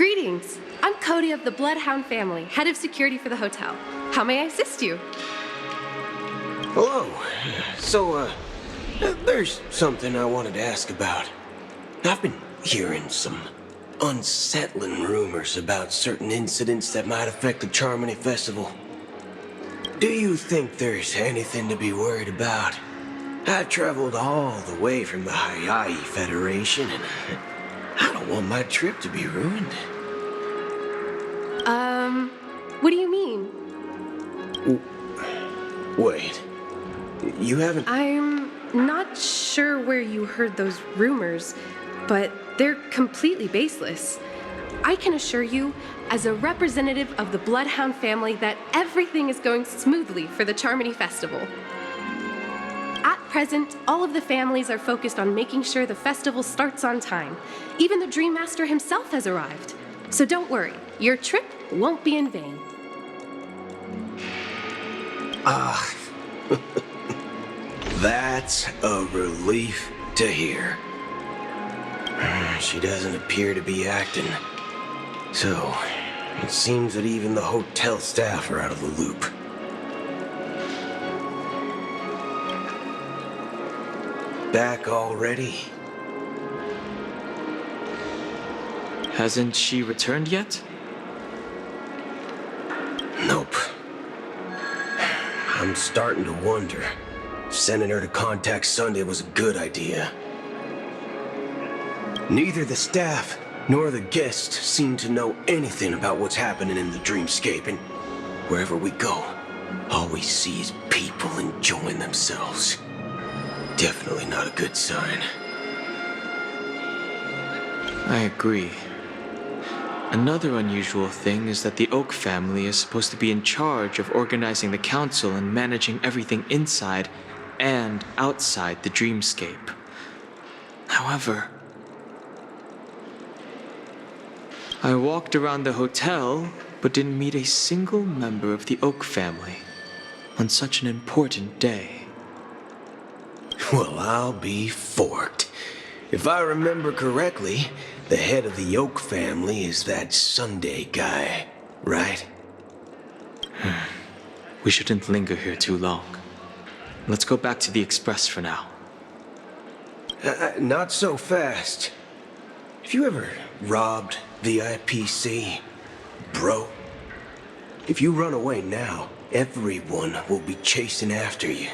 Greetings! I'm Cody of the Bloodhound family, head of security for the hotel. How may I assist you? Hello. So, there's something I wanted to ask about. I've been hearing some unsettling rumors about certain incidents that might affect the Charmony Festival. Do you think there's anything to be worried about? I've traveled all the way from the Hawaii Federation, and I don't want my trip to be ruined. What do you mean? Wait. You haven't... I'm not sure where you heard those rumors, but they're completely baseless. I can assure you, as a representative of the Bloodhound family, that everything is going smoothly for the Charmony Festival. At present, all of the families are focused on making sure the festival starts on time. Even the Dream Master himself has arrived. So don't worry, your trip won't be in vain. That's a relief to hear. She doesn't appear to be acting. So, it seems that even the hotel staff are out of the loop. Back already? Hasn't she returned yet? Nope. I'm starting to wonder. Sending her to contact Sunday was a good idea. Neither the staff nor the guests seem to know anything about what's happening in the dreamscape, and wherever we go, all we see is people enjoying themselves. Definitely not a good sign. I agree. Another unusual thing is that the Oak family is supposed to be in charge of organizing the council and managing everything inside and outside the dreamscape. However, I walked around the hotel but didn't meet a single member of the Oak family on such an important day. Well, I'll be forked. If I remember correctly, the head of the Oak family is that Sunday guy, right? We shouldn't linger here too long. Let's go back to the Express for now. Not so fast. Have you ever robbed the IPC, bro? If you run away now, everyone will be chasing after you.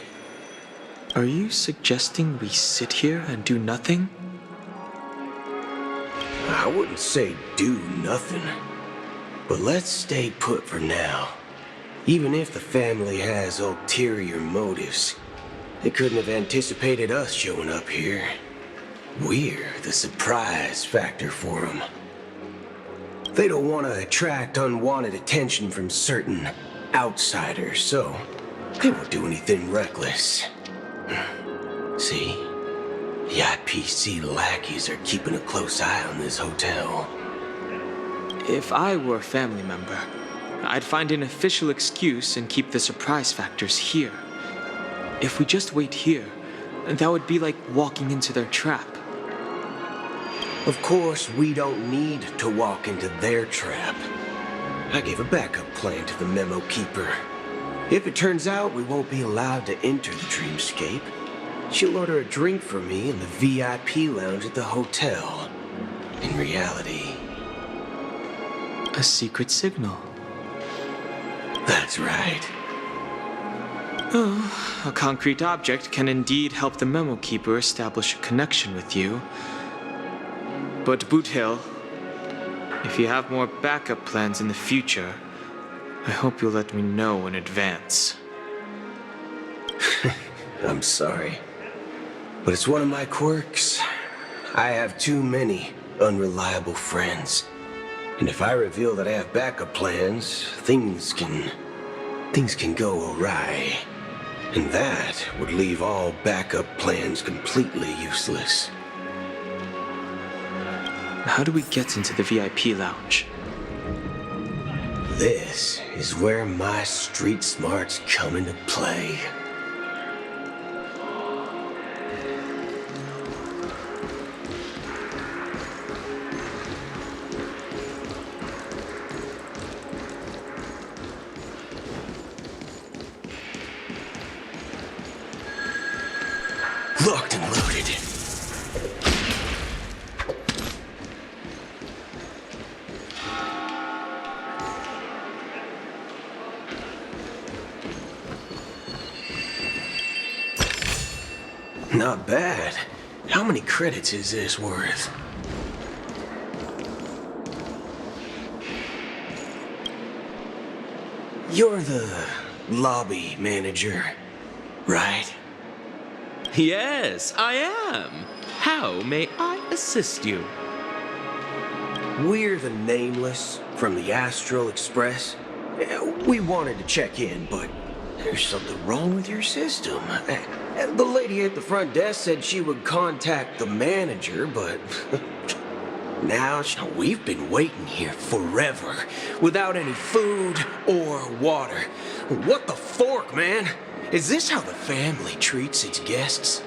Are you suggesting we sit here and do nothing? I wouldn't say do nothing, but let's stay put for now. Even if the family has ulterior motives, they couldn't have anticipated us showing up here. We're the surprise factor for them. They don't want to attract unwanted attention from certain outsiders, so they won't do anything reckless. See? The IPC lackeys are keeping a close eye on this hotel. If I were a family member, I'd find an official excuse and keep the surprise factors here. If we just wait here, that would be like walking into their trap. Of course, we don't need to walk into their trap. I gave a backup plan to the memo keeper. If it turns out we won't be allowed to enter the dreamscape, she'll order a drink for me in the VIP lounge at the hotel. In reality... A secret signal. That's right. Oh, a concrete object can indeed help the memo keeper establish a connection with you. But Boot Hill, if you have more backup plans in the future, I hope you'll let me know in advance. I'm sorry, but it's one of my quirks. I have too many unreliable friends. And if I reveal that I have backup plans, things can go awry. And that would leave all backup plans completely useless. How do we get into the VIP lounge? This is where my street smarts come into play. Locked and loaded. Not bad. How many credits is this worth? You're the lobby manager, right? Yes, I am. How may I assist you? We're the Nameless from the Astral Express. We wanted to check in, but there's something wrong with your system. The lady at the front desk said she would contact the manager, but now we've been waiting here forever without any food or water. What the fork, man? Is this how the family treats its guests?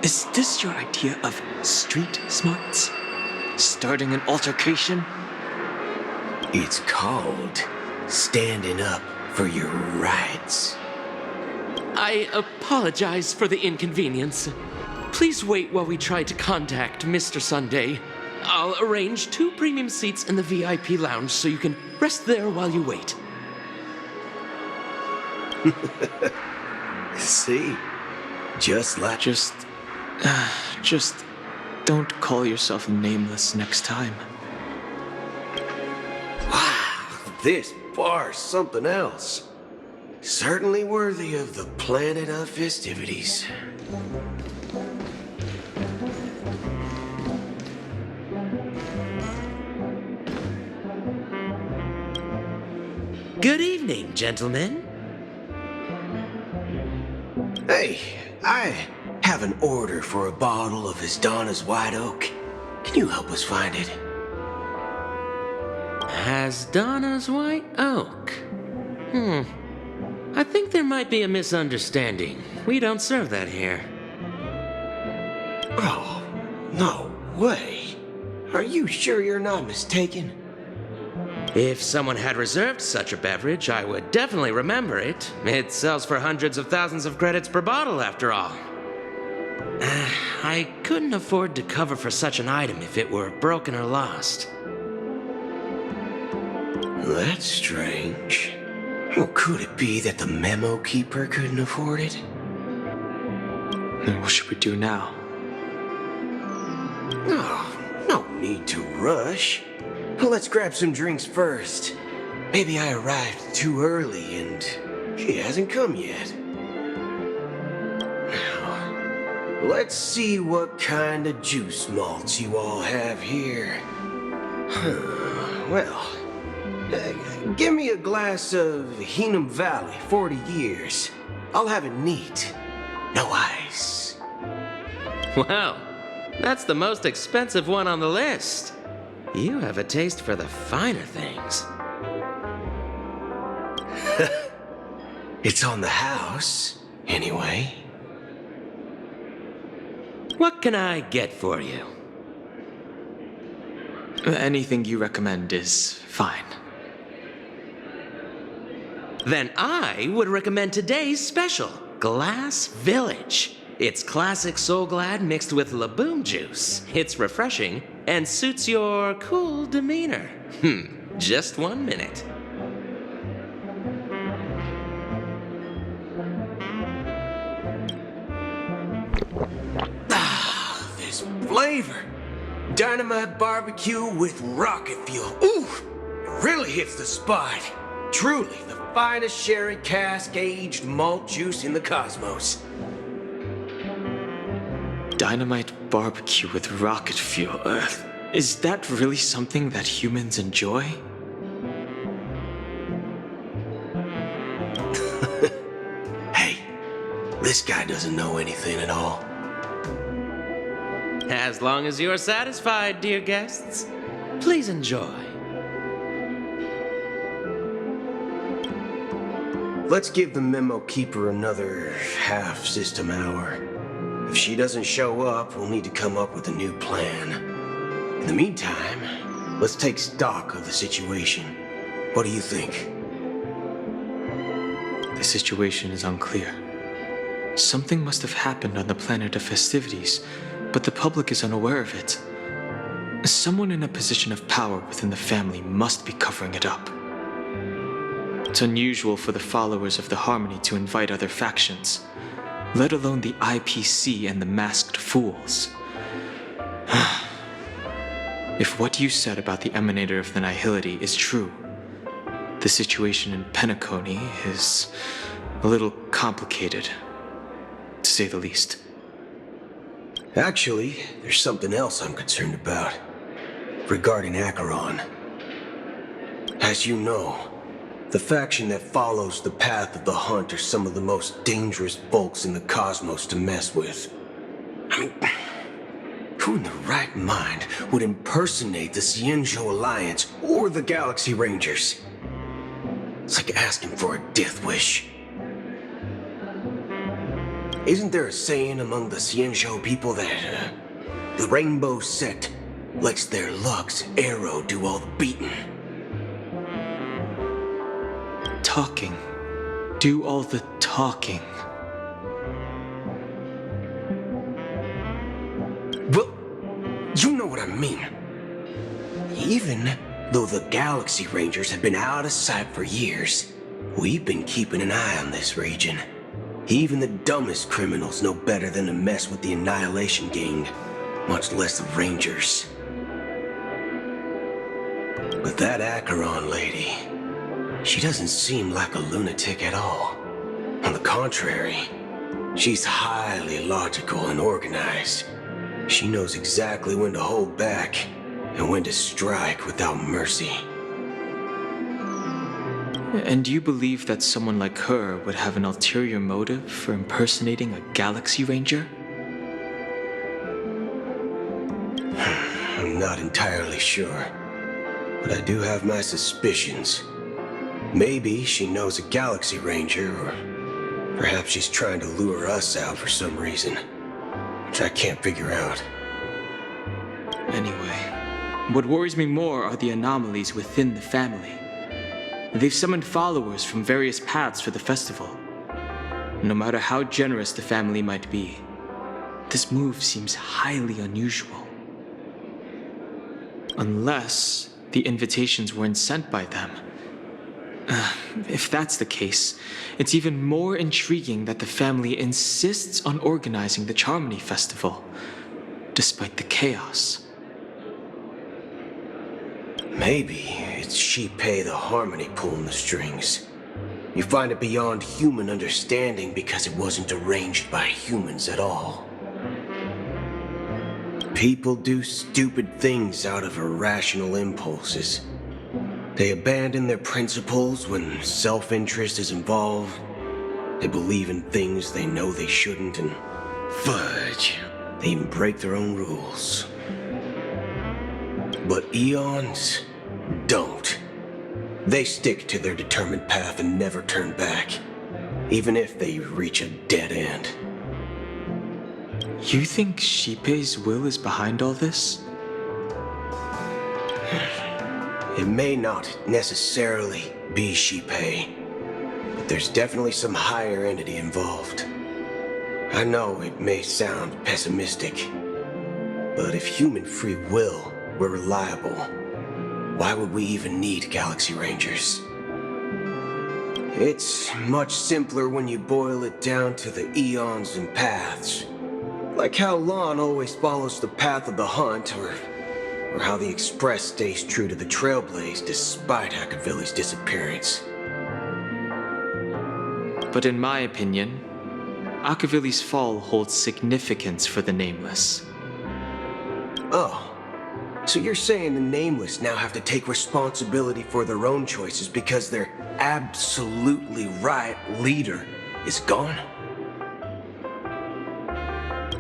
Is this your idea of street smarts? Starting an altercation? It's called standing up for your rights. I apologize for the inconvenience. Please wait while we try to contact Mr. Sunday. I'll arrange 2 premium seats in the VIP lounge so you can rest there while you wait. See? Just like... Just don't call yourself Nameless next time. Wow, this bar's something else. Certainly worthy of the planet of festivities. Good evening, gentlemen. Hey, I have an order for a bottle of His Donna's White Oak. Can you help us find it? Donna's White Oak. I think there might be a misunderstanding. We don't serve that here. Oh, no way. Are you sure you're not mistaken? If someone had reserved such a beverage, I would definitely remember it. It sells for hundreds of thousands of credits per bottle, after all. I couldn't afford to cover for such an item if it were broken or lost. That's strange. Well, could it be that the memo keeper couldn't afford it? Then what should we do now? Oh, no need to rush. Let's grab some drinks first. Maybe I arrived too early and she hasn't come yet. Now, let's see what kind of juice malts you all have here. Well, give me a glass of Heenum Valley, 40 years. I'll have it neat. No ice. Wow, that's the most expensive one on the list. You have a taste for the finer things. It's on the house, anyway. What can I get for you? Anything you recommend is fine. Then I would recommend today's special, Glass Village. It's classic Soul Glad mixed with Laboom juice. It's refreshing and suits your cool demeanor. Just 1 minute. Ah, this flavor. Dynamite barbecue with rocket fuel. Ooh, it really hits the spot. Truly the finest sherry cask aged malt juice in the cosmos. Dynamite barbecue with rocket fuel. Is that really something that humans enjoy? Hey, this guy doesn't know anything at all. As long as you're satisfied, dear guests, please enjoy. Let's give the memo keeper another half system hour. If she doesn't show up, we'll need to come up with a new plan. In the meantime, let's take stock of the situation. What do you think? The situation is unclear. Something must have happened on the planet of festivities, but the public is unaware of it. Someone in a position of power within the family must be covering it up. It's unusual for the followers of the Harmony to invite other factions, let alone the IPC and the Masked Fools. If what you said about the Emanator of the Nihility is true, the situation in Penacony is a little complicated, to say the least. Actually, there's something else I'm concerned about. Regarding Acheron. As you know, the faction that follows the path of the Hunt are some of the most dangerous folks in the cosmos to mess with. I mean, who in the right mind would impersonate the Xianzhou Alliance or the Galaxy Rangers? It's like asking for a death wish. Isn't there a saying among the Xianzhou people that the Rainbow Sect lets their luck's arrow do all the beating? Talking. Do all the talking. Well, you know what I mean. Even though the Galaxy Rangers have been out of sight for years, we've been keeping an eye on this region. Even the dumbest criminals know better than to mess with the Annihilation Gang, much less the Rangers. But that Acheron lady, she doesn't seem like a lunatic at all. On the contrary, she's highly logical and organized. She knows exactly when to hold back and when to strike without mercy. And you believe that someone like her would have an ulterior motive for impersonating a Galaxy Ranger? I'm not entirely sure, but I do have my suspicions. Maybe she knows a Galaxy Ranger, or perhaps she's trying to lure us out for some reason, which I can't figure out. Anyway, what worries me more are the anomalies within the family. They've summoned followers from various paths for the festival. No matter how generous the family might be, this move seems highly unusual. Unless the invitations weren't sent by them. If that's the case, it's even more intriguing that the family insists on organizing the Charmony Festival, despite the chaos. Maybe it's Pt.3 the Harmony pulling the strings. You find it beyond human understanding because it wasn't arranged by humans at all. People do stupid things out of irrational impulses. They abandon their principles when self-interest is involved. They believe in things they know they shouldn't, and fudge, they even break their own rules. But Eons don't. They stick to their determined path and never turn back, even if they reach a dead end. You think Pt.3's will is behind all this? It may not necessarily be Pt.3, but there's definitely some higher entity involved. I know it may sound pessimistic, but if human free will were reliable, why would we even need Galaxy Rangers? It's much simpler when you boil it down to the eons and paths. Like how Lon always follows the path of the Hunt, or how the Express stays true to the Trailblaze despite Akavili's disappearance. But in my opinion, Akavili's fall holds significance for the Nameless. Oh. So you're saying the Nameless now have to take responsibility for their own choices because their absolutely right leader is gone?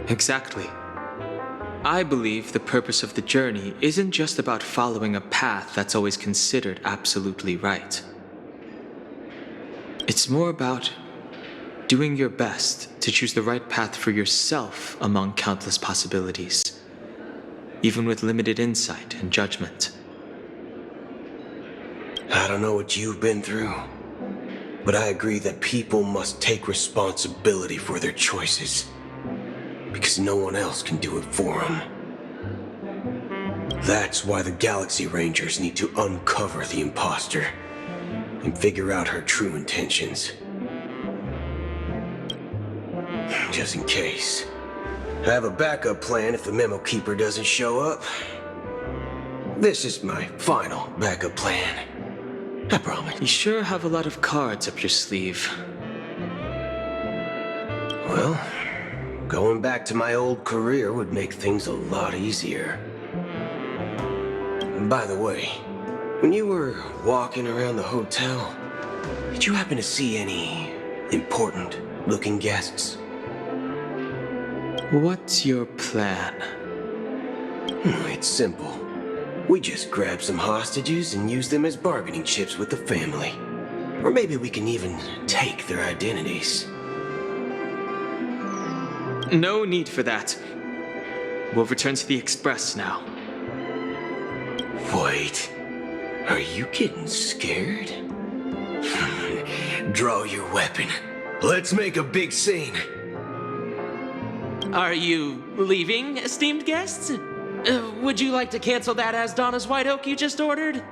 Exactly. I believe the purpose of the journey isn't just about following a path that's always considered absolutely right. It's more about doing your best to choose the right path for yourself among countless possibilities, even with limited insight and judgment. I don't know what you've been through, But I agree that people must take responsibility for their choices. Because no one else can do it for them. That's why the Galaxy Rangers need to uncover the imposter and figure out her true intentions. Just in case. I have a backup plan if the Memo Keeper doesn't show up. This is my final backup plan. I promise. You sure have a lot of cards up your sleeve. Well, going back to my old career would make things a lot easier. And by the way, when you were walking around the hotel, did you happen to see any important-looking guests? What's your plan? It's simple. We just grab some hostages and use them as bargaining chips with the family. Or maybe we can even take their identities. No need for that. We'll return to the Express now. Wait, are you getting scared? Draw your weapon. Let's make a big scene. Are you leaving, esteemed guests? Would you like to cancel that Asdana's White Oak you just ordered?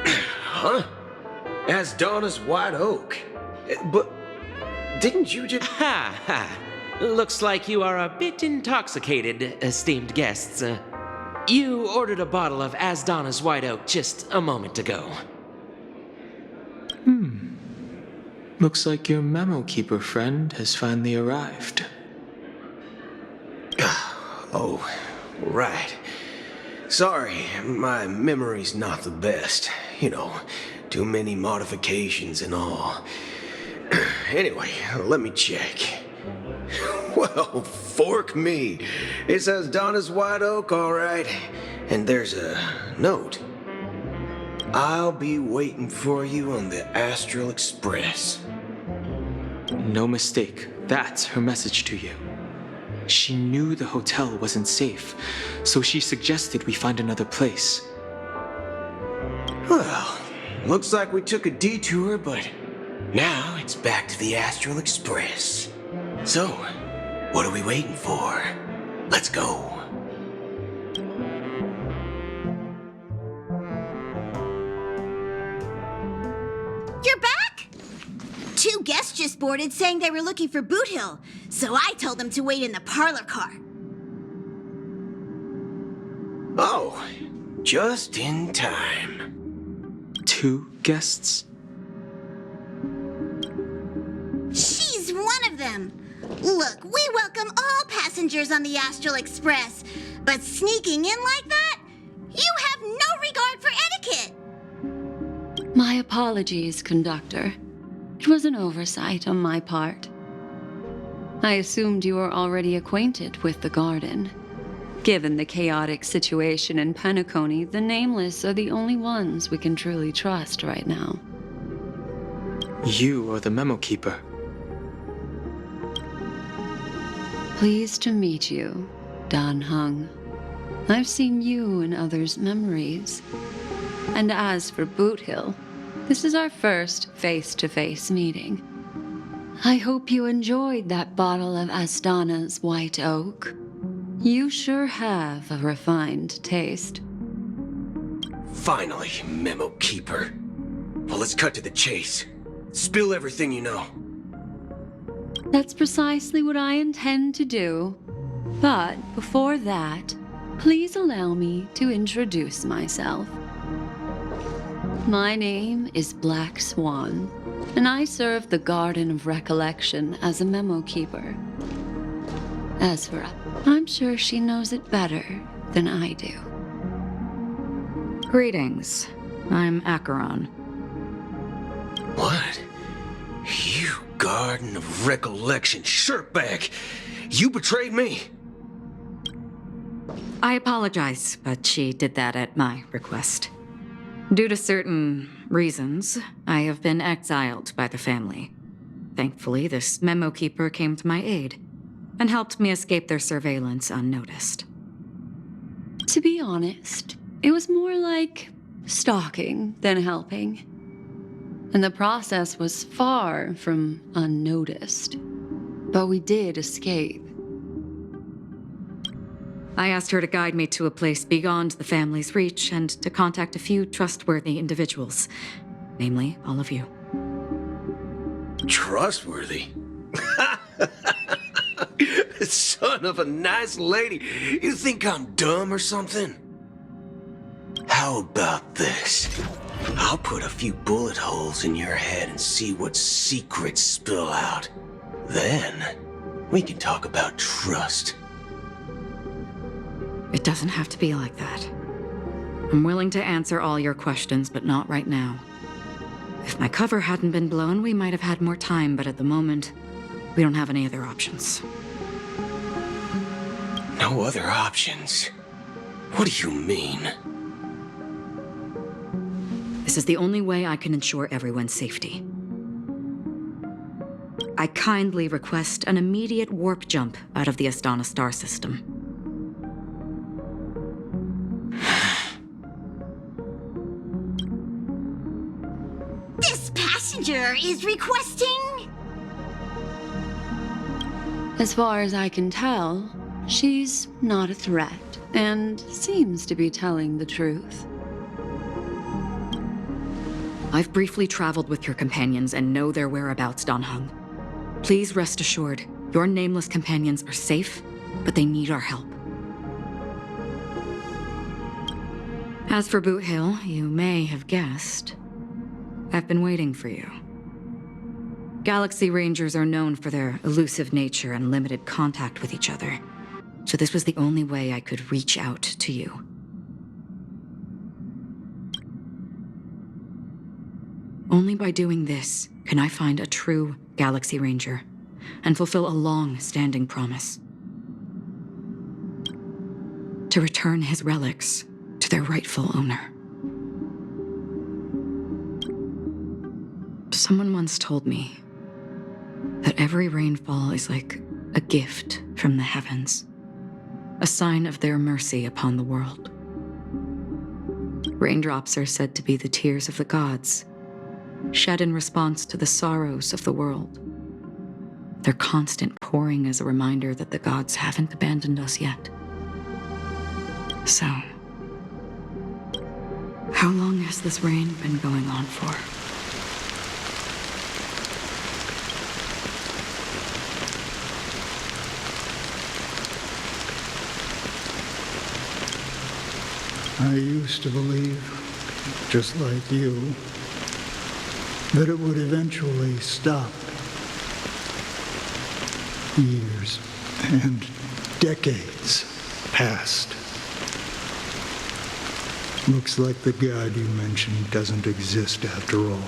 Huh? As Donna's White Oak? But didn't you just... Ha ha. Looks like you are a bit intoxicated, esteemed guests. You ordered a bottle of Asdana's White Oak just a moment ago. Looks like your Memo Keeper friend has finally arrived. Oh, right. Sorry, my memory's not the best. You know, too many modifications and all. Anyway, let me check. Well, fork me. It says Donna's White Oak, all right. And there's a note. I'll be waiting for you on the Astral Express. No mistake. That's her message to you. She knew the hotel wasn't safe, so she suggested we find another place. Well, looks like we took a detour, but now it's back to the Astral Express. So, what are we waiting for? Let's go. You're back? Two guests just boarded saying they were looking for Boot Hill, so I told them to wait in the parlor car. Oh, just in time. 2 guests? She's one of them. Look, we welcome all passengers on the Astral Express, but sneaking in like that? You have no regard for etiquette. My apologies, conductor. It was an oversight on my part. I assumed you were already acquainted with the garden. Given the chaotic situation in Penacony, the Nameless are the only ones we can truly trust right now. You are the Memo Keeper. Pleased to meet you, Dan Hung. I've seen you in others' memories. And as for Boot Hill, this is our first face-to-face meeting. I hope you enjoyed that bottle of Asdana's White Oak. You sure have a refined taste. Finally, Memo Keeper. Well, let's cut to the chase. Spill everything you know. That's precisely what I intend to do. But before that, please allow me to introduce myself. My name is Black Swan, and I serve the Garden of Recollection as a Memo Keeper. Ezra, I'm sure she knows it better than I do. Greetings. I'm Acheron. What? You Garden of Recollection shirtbag! You betrayed me! I apologize, but she did that at my request. Due to certain reasons, I have been exiled by the family. Thankfully, this Memo Keeper came to my aid and helped me escape their surveillance unnoticed. To be honest, it was more like stalking than helping. and the process was far from unnoticed. But we did escape. I asked her to guide me to a place beyond the family's reach and to contact a few trustworthy individuals, namely all of you. Trustworthy? Son of a nice lady. You think I'm dumb or something? How about this? I'll put a few bullet holes in your head and see what secrets spill out. Then, we can talk about trust. It doesn't have to be like that. I'm willing to answer all your questions, but not right now. If my cover hadn't been blown, we might have had more time, but at the moment, we don't have any other options. No other options? What do you mean? This is the only way I can ensure everyone's safety. I kindly request an immediate warp jump out of the Astana star system. This passenger is requesting... As far as I can tell, she's not a threat, and seems to be telling the truth. I've briefly traveled with your companions and know their whereabouts, Dan Heng. Please rest assured, your nameless companions are safe, but they need our help. As for Boot Hill, you may have guessed, I've been waiting for you. Galaxy Rangers are known for their elusive nature and limited contact with each other, so this was the only way I could reach out to you. Only by doing this can I find a true Galaxy Ranger and fulfill a long-standing promise. To return his relics to their rightful owner. Someone once told me that every rainfall is like a gift from the heavens, a sign of their mercy upon the world. Raindrops are said to be the tears of the gods, shed in response to the sorrows of the world. Their constant pouring is a reminder that the gods haven't abandoned us yet. So, how long has this rain been going on for? I used to believe, just like you, that it would eventually stop. Years and decades passed. Looks like the god you mentioned doesn't exist after all.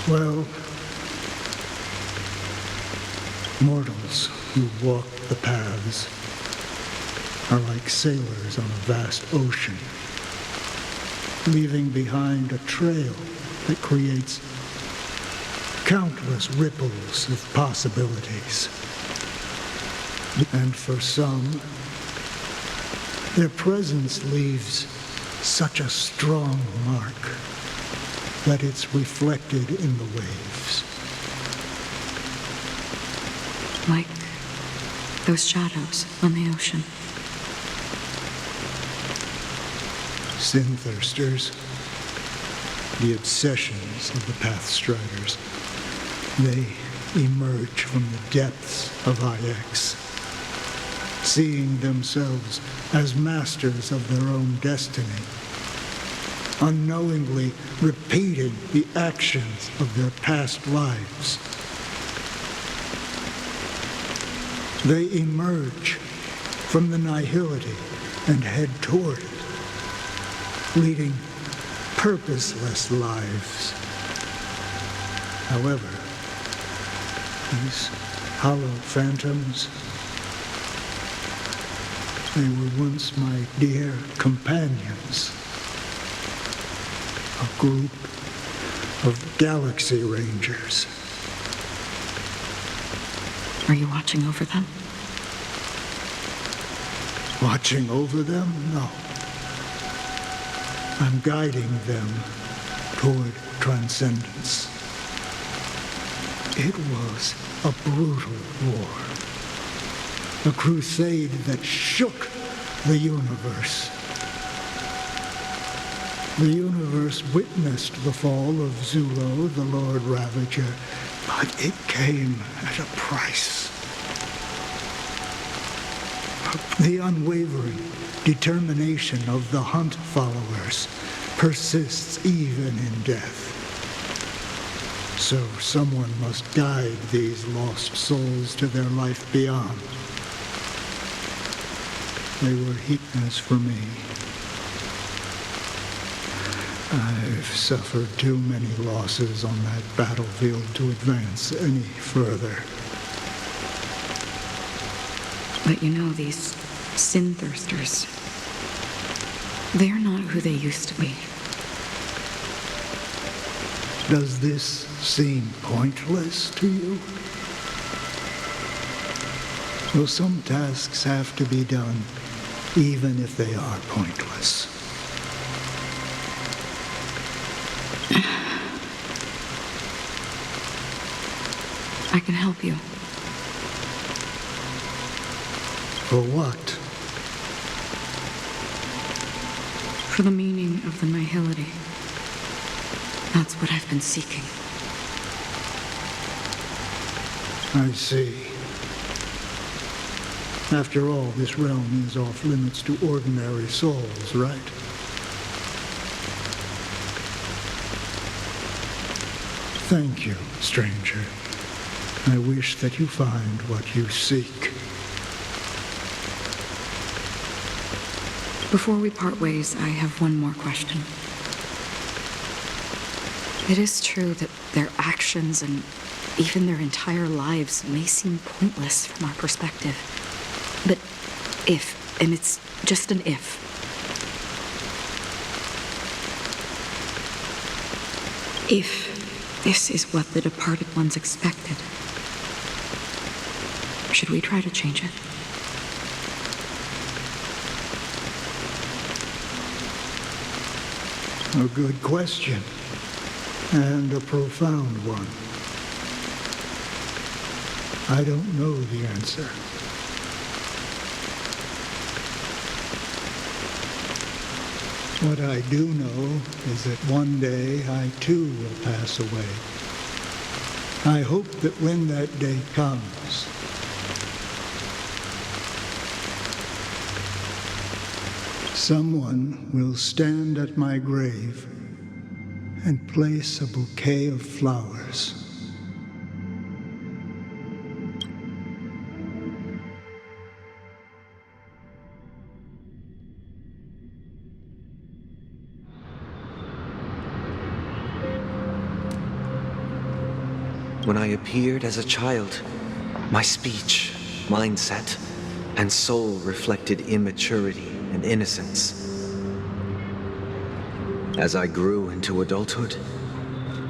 Well, mortals who walk the paths are like sailors on a vast ocean, leaving behind a trail that creates countless ripples of possibilities. And for some, their presence leaves such a strong mark that it's reflected in the waves. Like those shadows on the ocean. Sin-thirsters, the obsessions of the Pathstriders, they emerge from the depths of IX, seeing themselves as masters of their own destiny, unknowingly repeating the actions of their past lives. They emerge from the nihility and head toward it, leading purposeless lives. However, these hollow phantoms, they were once my dear companions. A group of Galaxy Rangers. Are you watching over them? Watching over them? No. I'm guiding them toward transcendence. It was a brutal war. A crusade that shook the universe. The universe witnessed the fall of Zulo, the Lord Ravager, but it came at a price. The unwavering determination of the Hunt followers persists even in death. So someone must guide these lost souls to their life beyond. They were heapness for me. I've suffered too many losses on that battlefield to advance any further. But you know, these sin thirsters, they're not who they used to be. Does this seem pointless to you? Well, some tasks have to be done, even if they are pointless. I can help you. For what? For the meaning of the nihility. That's what I've been seeking. I see. After all, this realm is off limits to ordinary souls, right? Thank you, stranger. I wish that you find what you seek. Before we part ways, I have one more question. It is true that their actions and even their entire lives may seem pointless from our perspective. But if, and it's just an if, this is what the departed ones expected, should we try to change it? A good question, and a profound one. I don't know the answer. What I do know is that one day I too will pass away. I hope that when that day comes, someone will stand at my grave and place a bouquet of flowers. When I appeared as a child, my speech, mindset, and soul reflected immaturity and innocence. As I grew into adulthood,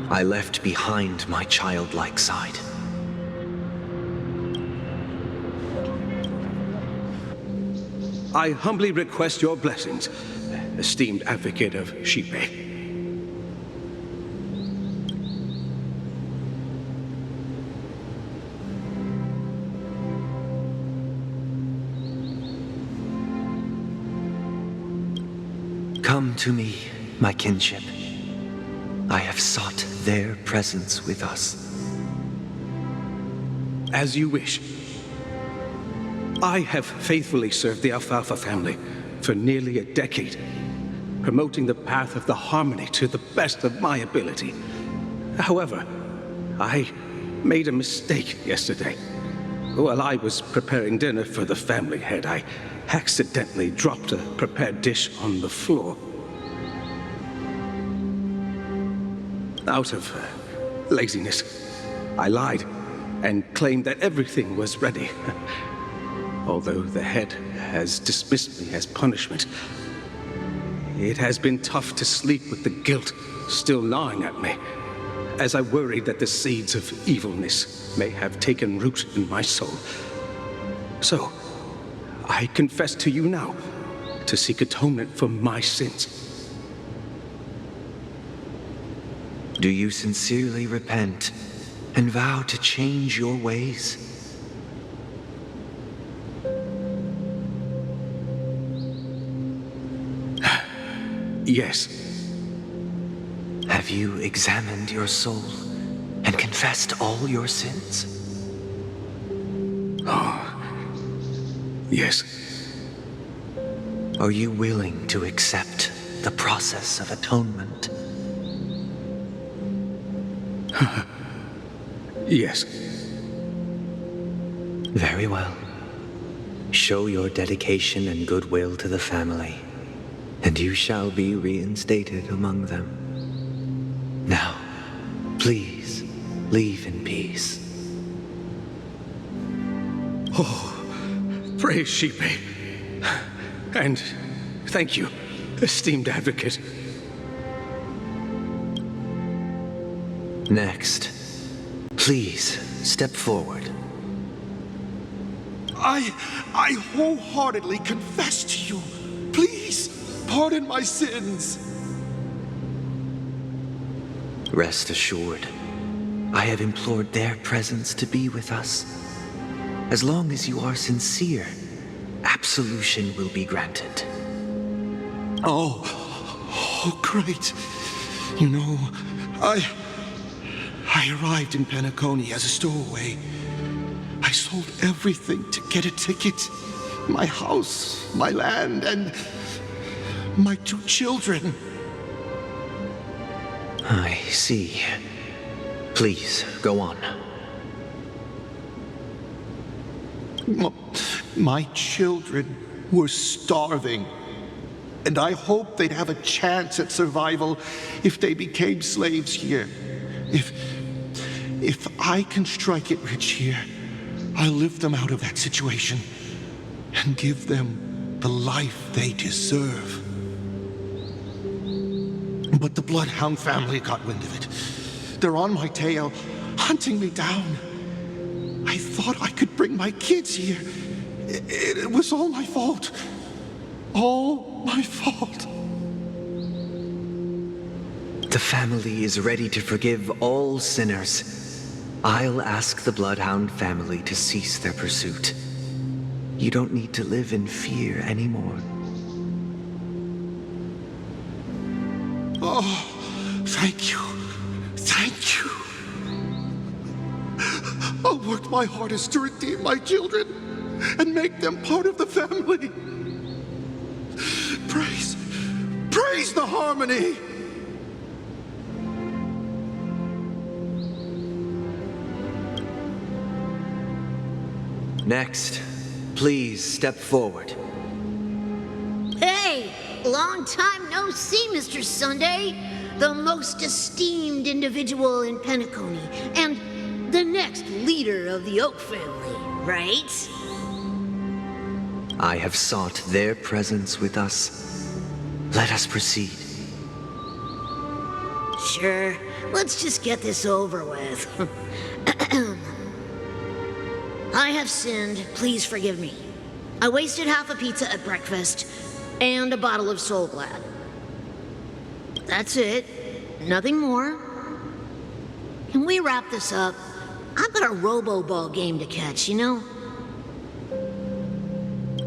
I left behind my childlike side. I humbly request your blessings, esteemed advocate of Xipe. Come to me, my kinship. I have sought their presence with us. As you wish. I have faithfully served the Alfalfa family for nearly a decade, promoting the path of the harmony to the best of my ability. However, I made a mistake yesterday. While I was preparing dinner for the family head, I accidentally dropped a prepared dish on the floor. Out of laziness, I lied and claimed that everything was ready. Although the head has dismissed me as punishment, it has been tough to sleep with the guilt still gnawing at me. as I worried that the seeds of evilness may have taken root in my soul. So, I confess to you now to seek atonement for my sins. Do you sincerely repent and vow to change your ways? Yes. Have you examined your soul and confessed all your sins? Yes. Are you willing to accept the process of atonement? Yes. Very well. Show your dedication and goodwill to the family, and you shall be reinstated among them. Now, please, leave in peace. Praise Sheepy. And thank you, esteemed advocate. Next, please step forward. I wholeheartedly confess to you. Please, pardon my sins. Rest assured, I have implored their presence to be with us. As long as you are sincere, absolution will be granted. Oh, great. You know, I arrived in Penacony as a stowaway. I sold everything to get a ticket. My house, my land, and my 2 children. I see. Please, go on. My children were starving, and I hoped they'd have a chance at survival if they became slaves here. If I can strike it rich here, I'll lift them out of that situation and give them the life they deserve. But the Bloodhound family got wind of it. They're on my tail, hunting me down. I thought I could bring my kids here. It was all my fault. All my fault. The family is ready to forgive all sinners. I'll ask the Bloodhound family to cease their pursuit. You don't need to live in fear anymore. Oh, thank you. Thank you. I'll work my hardest to redeem my children and make them part of the family. Praise the harmony. Next, please step forward. Hey, long time no see, Mr. Sunday. The most esteemed individual in Penacony, and the next leader of the Oak family, right? I have sought their presence with us. Let us proceed. Sure, let's just get this over with. I have sinned, please forgive me. I wasted half a pizza at breakfast, and a bottle of Soul Glad. That's it. Nothing more. Can we wrap this up? I've got a robo-ball game to catch, you know?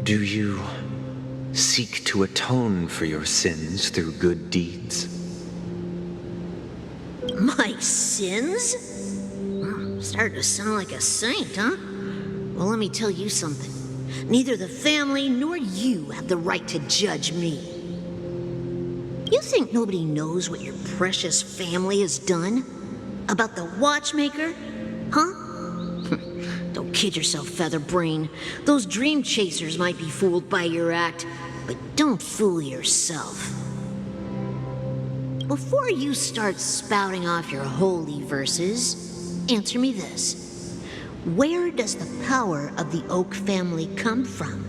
Do you seek to atone for your sins through good deeds? My sins? Starting to sound like a saint, huh? Well, let me tell you something. Neither the family nor you have the right to judge me. You think nobody knows what your precious family has done? About the watchmaker? Huh? Don't kid yourself, Featherbrain. Those dream chasers might be fooled by your act, but don't fool yourself. Before you start spouting off your holy verses, answer me this. Where does the power of the Oak family come from?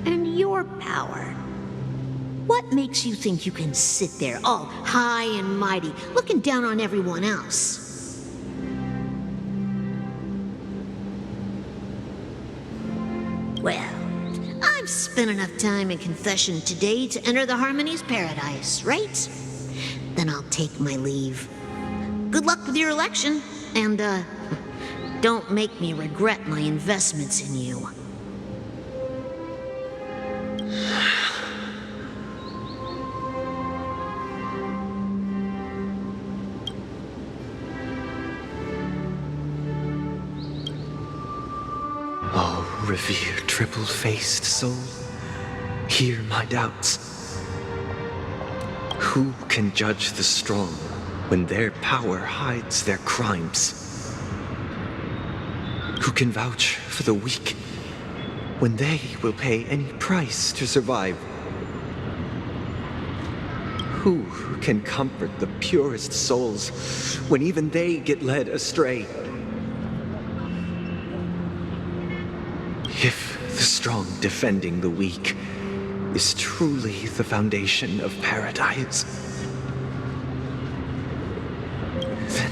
And your power? What makes you think you can sit there all high and mighty, looking down on everyone else? Well, I've spent enough time in confession today to enter the Harmony's paradise, right? Then I'll take my leave. Good luck with your election, and, don't make me regret my investments in you. Oh, revered triple-faced soul, hear my doubts. Who can judge the strong when their power hides their crimes? Who can vouch for the weak when they will pay any price to survive? Who can comfort the purest souls when even they get led astray? If the strong defending the weak is truly the foundation of paradise, then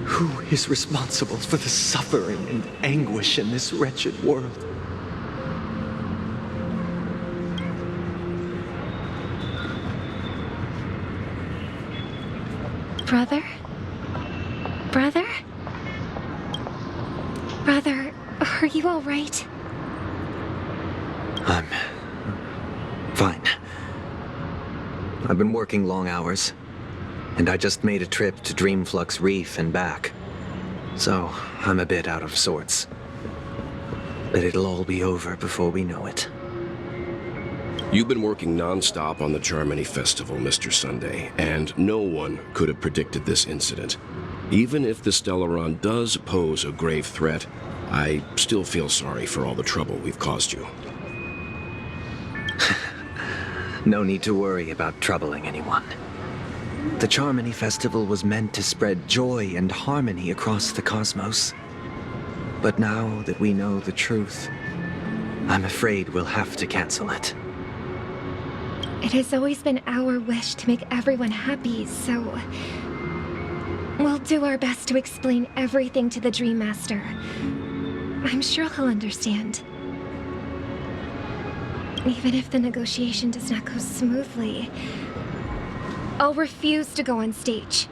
who is responsible for the suffering and anguish in this wretched world? Brother? Brother? Brother, are you all right? I'm fine. I've been working long hours, and I just made a trip to Dreamflux Reef and back. So, I'm a bit out of sorts. But it'll all be over before we know it. You've been working non-stop on the Charmony Festival, Mr. Sunday, and no one could have predicted this incident. Even if the Stellaron does pose a grave threat, I still feel sorry for all the trouble we've caused you. No need to worry about troubling anyone. The Charmony Festival was meant to spread joy and harmony across the cosmos. But now that we know the truth, I'm afraid we'll have to cancel it. It has always been our wish to make everyone happy, so we'll do our best to explain everything to the Dream Master. I'm sure he'll understand. Even if the negotiation does not go smoothly, I'll refuse to go on stage.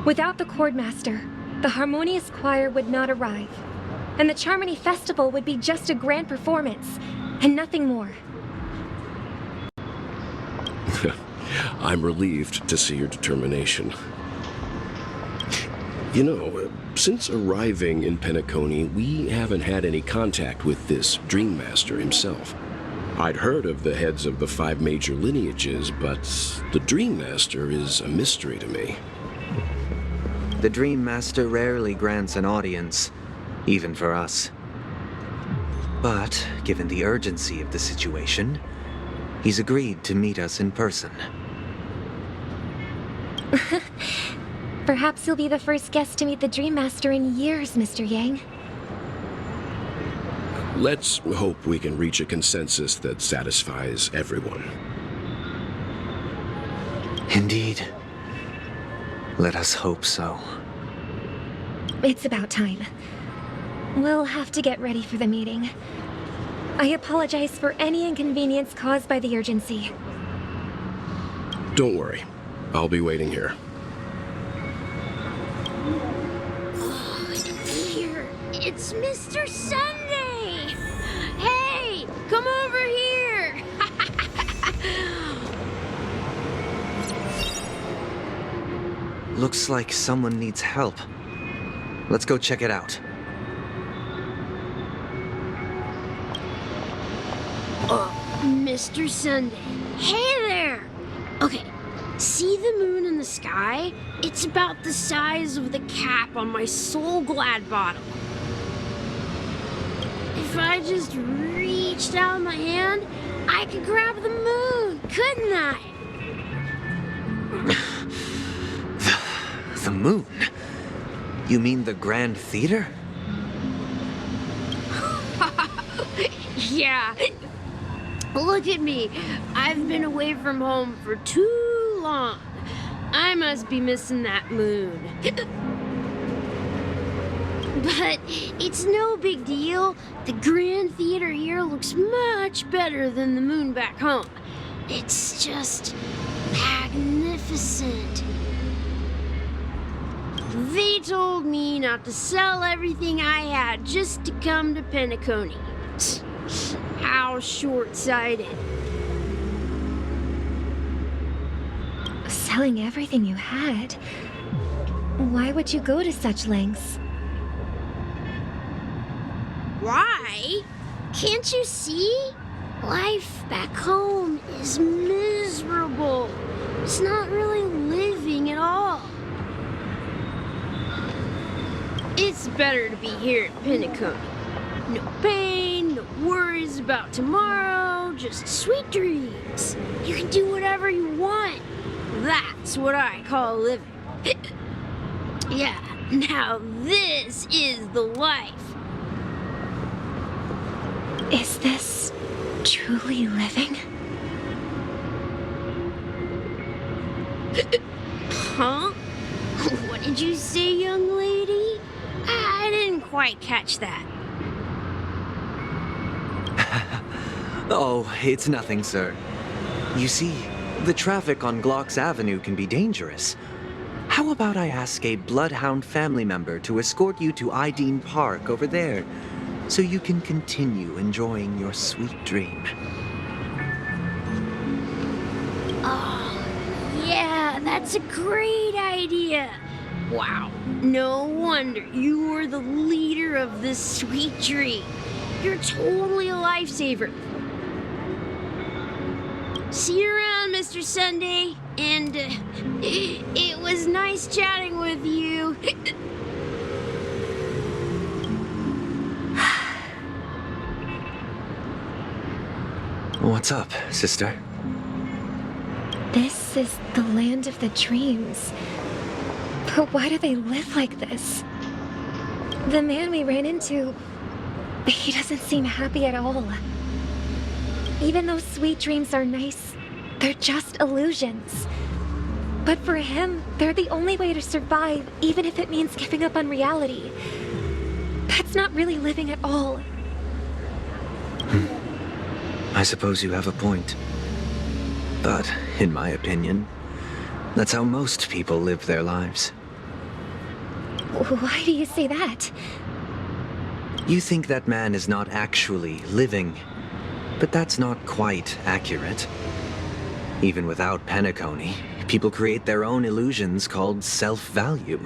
Without the Chordmaster, the Harmonious Choir would not arrive, and the Charmony Festival would be just a grand performance, and nothing more. I'm relieved to see your determination. You know, since arriving in Penacony, we haven't had any contact with this Dream Master himself. I'd heard of the heads of the 5 major lineages, but the Dream Master is a mystery to me. The Dream Master rarely grants an audience, even for us. But, given the urgency of the situation, he's agreed to meet us in person. Perhaps you'll be the first guest to meet the Dream Master in years, Mr. Yang. Let's hope we can reach a consensus that satisfies everyone. Indeed. Let us hope so. It's about time. We'll have to get ready for the meeting. I apologize for any inconvenience caused by the urgency. Don't worry. I'll be waiting here. Here, it's Mr. Sunday! Hey, come over here! Looks like someone needs help. Let's go check it out. Mr. Sunday. Hey there! Okay, see the moon in the sky? It's about the size of the cap on my Soul Glad bottle. If I just reached out my hand, I could grab the moon, couldn't I? The moon? You mean the Grand Theater? Yeah. Look at me. I've been away from home for too long. I must be missing that moon. But it's no big deal. The Grand Theater here looks much better than the moon back home. It's just magnificent. They told me not to sell everything I had just to come to Penacony. How short-sighted. Selling everything you had? Why would you go to such lengths? Why? Can't you see? Life back home is miserable. It's not really living at all. It's better to be here at Penacony. No pain, no worries about tomorrow, just sweet dreams. You can do whatever you want. That's what I call living. Yeah, now this is the life. Is this truly living? Huh? What did you say, young lady? I didn't quite catch that. Oh, it's nothing, sir. You see, the traffic on Glock's Avenue can be dangerous. How about I ask a Bloodhound family member to escort you to Ideen Park over there, so you can continue enjoying your sweet dream? Oh, yeah, that's a great idea. Wow, no wonder you were the leader of this sweet dream. You're totally a lifesaver. See you around, Mr. Sunday. And it was nice chatting with you. What's up, sister? This is the land of the dreams. But why do they live like this? The man we ran into, he doesn't seem happy at all. Even though sweet dreams are nice, they're just illusions. But for him, they're the only way to survive, even if it means giving up on reality. That's not really living at all. I suppose you have a point. But, in my opinion, that's how most people live their lives. Why do you say that? You think that man is not actually living, but that's not quite accurate. Even without Penacony, people create their own illusions called self-value.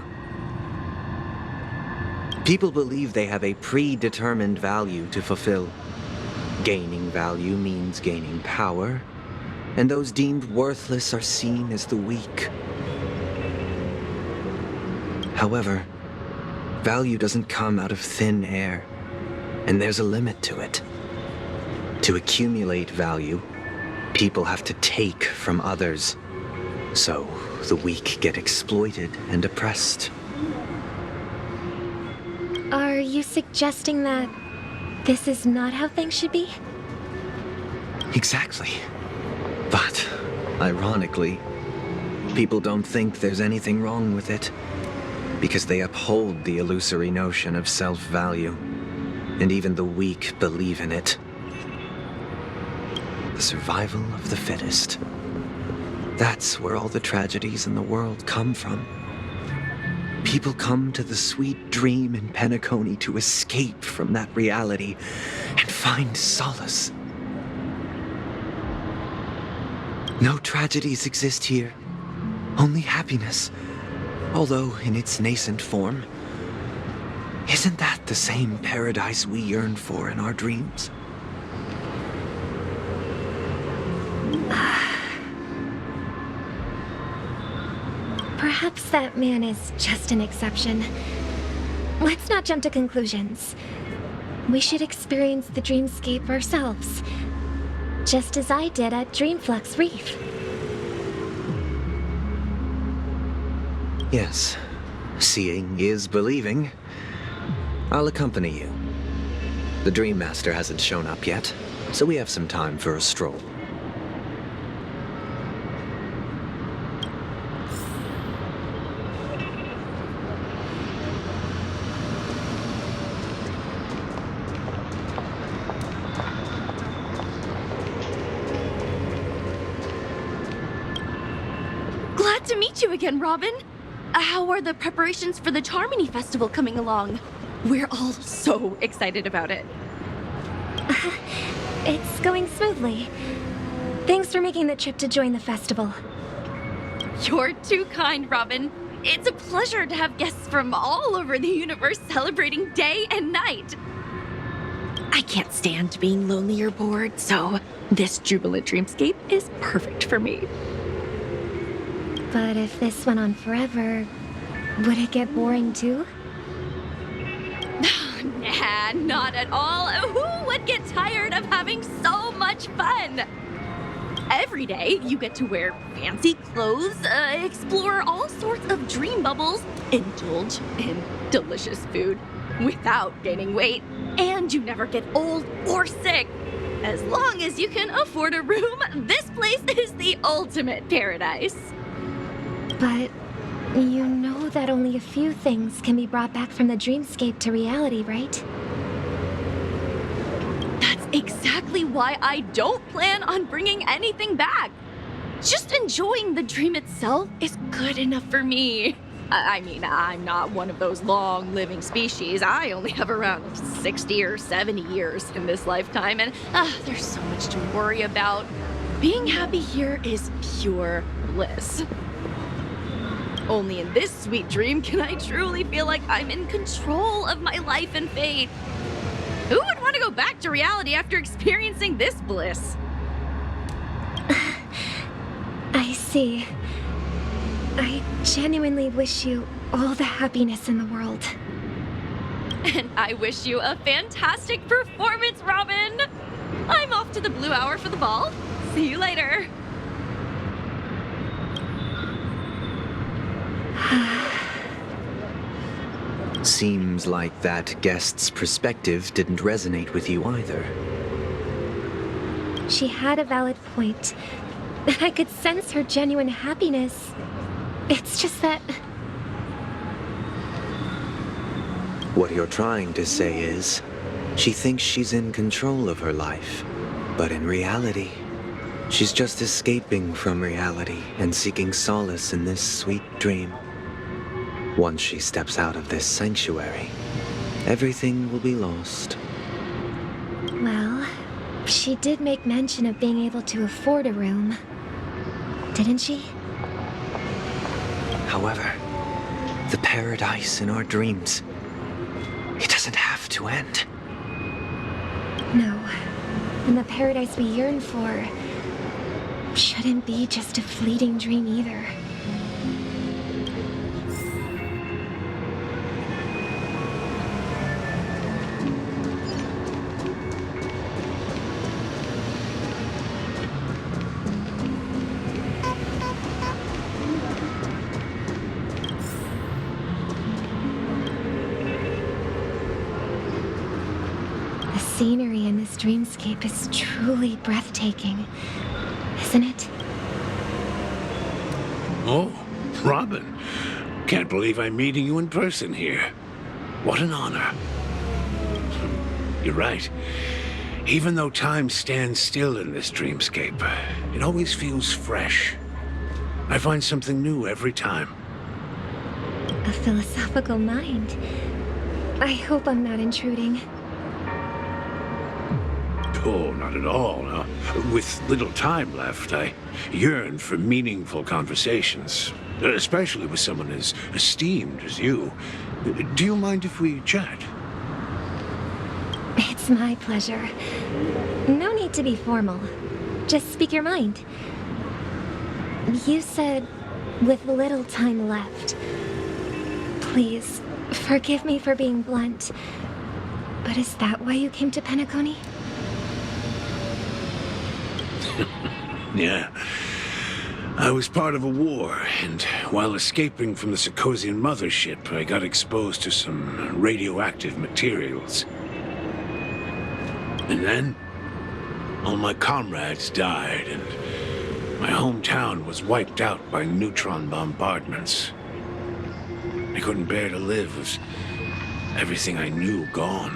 People believe they have a predetermined value to fulfill. Gaining value means gaining power, and those deemed worthless are seen as the weak. However, value doesn't come out of thin air, and there's a limit to it. To accumulate value, people have to take from others, so the weak get exploited and oppressed. Are you suggesting that this is not how things should be? Exactly. But, ironically, people don't think there's anything wrong with it, because they uphold the illusory notion of self-value, and even the weak believe in it. The survival of the fittest. That's where all the tragedies in the world come from. People come to the sweet dream in Penacony to escape from that reality and find solace. No tragedies exist here, only happiness, although in its nascent form. Isn't that the same paradise we yearn for in our dreams? Perhaps that man is just an exception. Let's not jump to conclusions. We should experience the dreamscape ourselves, just as I did at Dreamflux Reef. Yes, seeing is believing. I'll accompany you. The Dream Master hasn't shown up yet, so we have some time for a stroll. Glad to meet you again, Robin. How are the preparations for the Charmony Festival coming along? We're all so excited about it. It's going smoothly. Thanks for making the trip to join the festival. You're too kind, Robin. It's a pleasure to have guests from all over the universe celebrating day and night. I can't stand being lonely or bored, so this jubilant dreamscape is perfect for me. But if this went on forever, would it get boring too? Nah, not at all. Who would get tired of having so much fun? Every day, you get to wear fancy clothes, explore all sorts of dream bubbles, indulge in delicious food without gaining weight, and you never get old or sick. As long as you can afford a room, this place is the ultimate paradise. But you know that only a few things can be brought back from the dreamscape to reality, right? That's exactly why I don't plan on bringing anything back. Just enjoying the dream itself is good enough for me. I mean, I'm not one of those long-living species. I only have around 60 or 70 years in this lifetime, and there's so much to worry about. Being happy here is pure bliss. Only in this sweet dream can I truly feel like I'm in control of my life and fate. Who would want to go back to reality after experiencing this bliss? I see. I genuinely wish you all the happiness in the world. And I wish you a fantastic performance, Robin! I'm off to the Blue Hour for the ball. See you later. Seems like that guest's perspective didn't resonate with you either. She had a valid point. I could sense her genuine happiness. It's just that... What you're trying to say is, she thinks she's in control of her life. But in reality, she's just escaping from reality and seeking solace in this sweet dream. Once she steps out of this sanctuary, everything will be lost. Well, she did make mention of being able to afford a room. Didn't she? However, the paradise in our dreams, it doesn't have to end. No. And the paradise we yearn for shouldn't be just a fleeting dream either. The scenery in this dreamscape is truly breathtaking, isn't it? Oh, Robin. Can't believe I'm meeting you in person here. What an honor. You're right. Even though time stands still in this dreamscape, it always feels fresh. I find something new every time. A philosophical mind. I hope I'm not intruding. Oh, not at all. No. With little time left, I yearn for meaningful conversations, especially with someone as esteemed as you. Do you mind if we chat? It's my pleasure. No need to be formal. Just speak your mind. You said, with little time left. Please, forgive me for being blunt, but is that why you came to Penacony? Yeah. I was part of a war, and while escaping from the Sarkosian mothership, I got exposed to some radioactive materials. And then, All my comrades died, and my hometown was wiped out by neutron bombardments. I couldn't bear to live with everything I knew gone.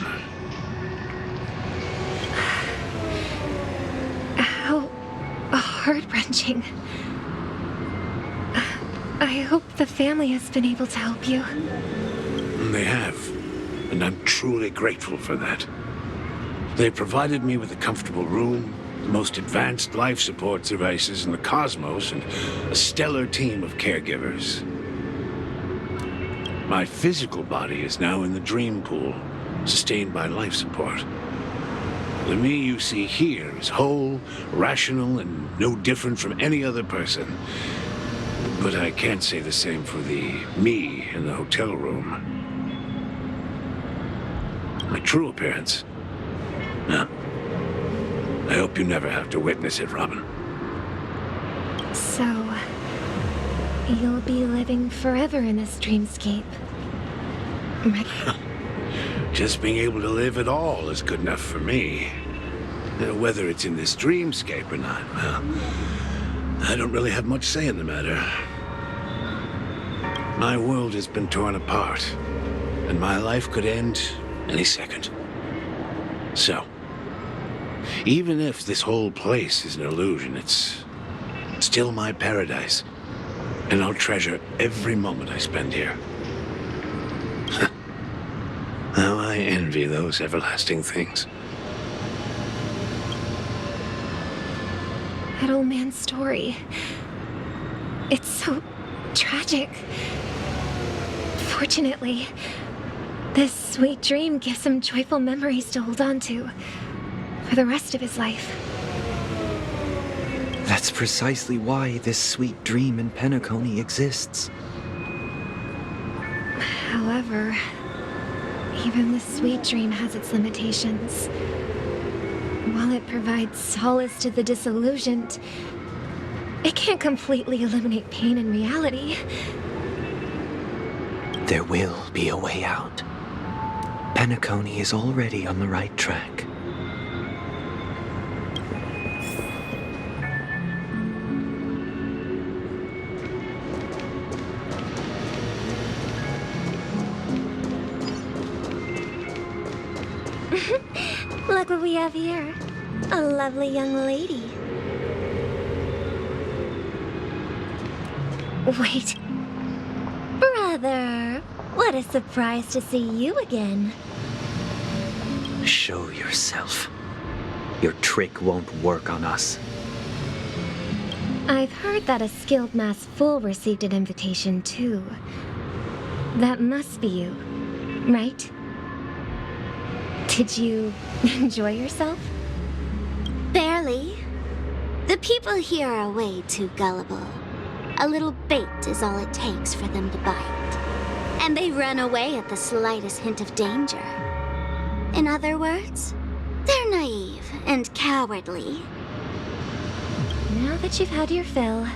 How heart-wrenching. I hope the family has been able to help you. They have, and I'm truly grateful for that. They provided me with a comfortable room, the most advanced life support devices in the cosmos, and a stellar team of caregivers. My physical body is now in the dream pool, sustained by life support. The me you see here is whole, rational, and no different from any other person. But I can't say the same for the me in the hotel room. My true appearance? No. I hope you never have to witness it, Robin. So, you'll be living forever in this dreamscape. Right? Just being able to live at all is good enough for me. Whether it's in this dreamscape or not, well, I don't really have much say in the matter. My world has been torn apart, and my life could end any second. So, even if this whole place is an illusion, it's still my paradise, and I'll treasure every moment I spend here. How I envy those everlasting things. That old man's story. It's so tragic. Fortunately, this sweet dream gives him joyful memories to hold on to for the rest of his life. That's precisely why this sweet dream in Penacony exists. However, even the sweet dream has its limitations. While it provides solace to the disillusioned, it can't completely eliminate pain in reality. There will be a way out. Penacony is already on the right track. Look what we have here. A lovely young lady. Wait. Brother, what a surprise to see you again. Show yourself. Your trick won't work on us. I've heard that a skilled mass fool received an invitation too. That must be you, right? Did you enjoy yourself? Barely. The people here are way too gullible. A little bait is all it takes for them to bite. And they run away at the slightest hint of danger. In other words, they're naive and cowardly. Now that you've had your fill,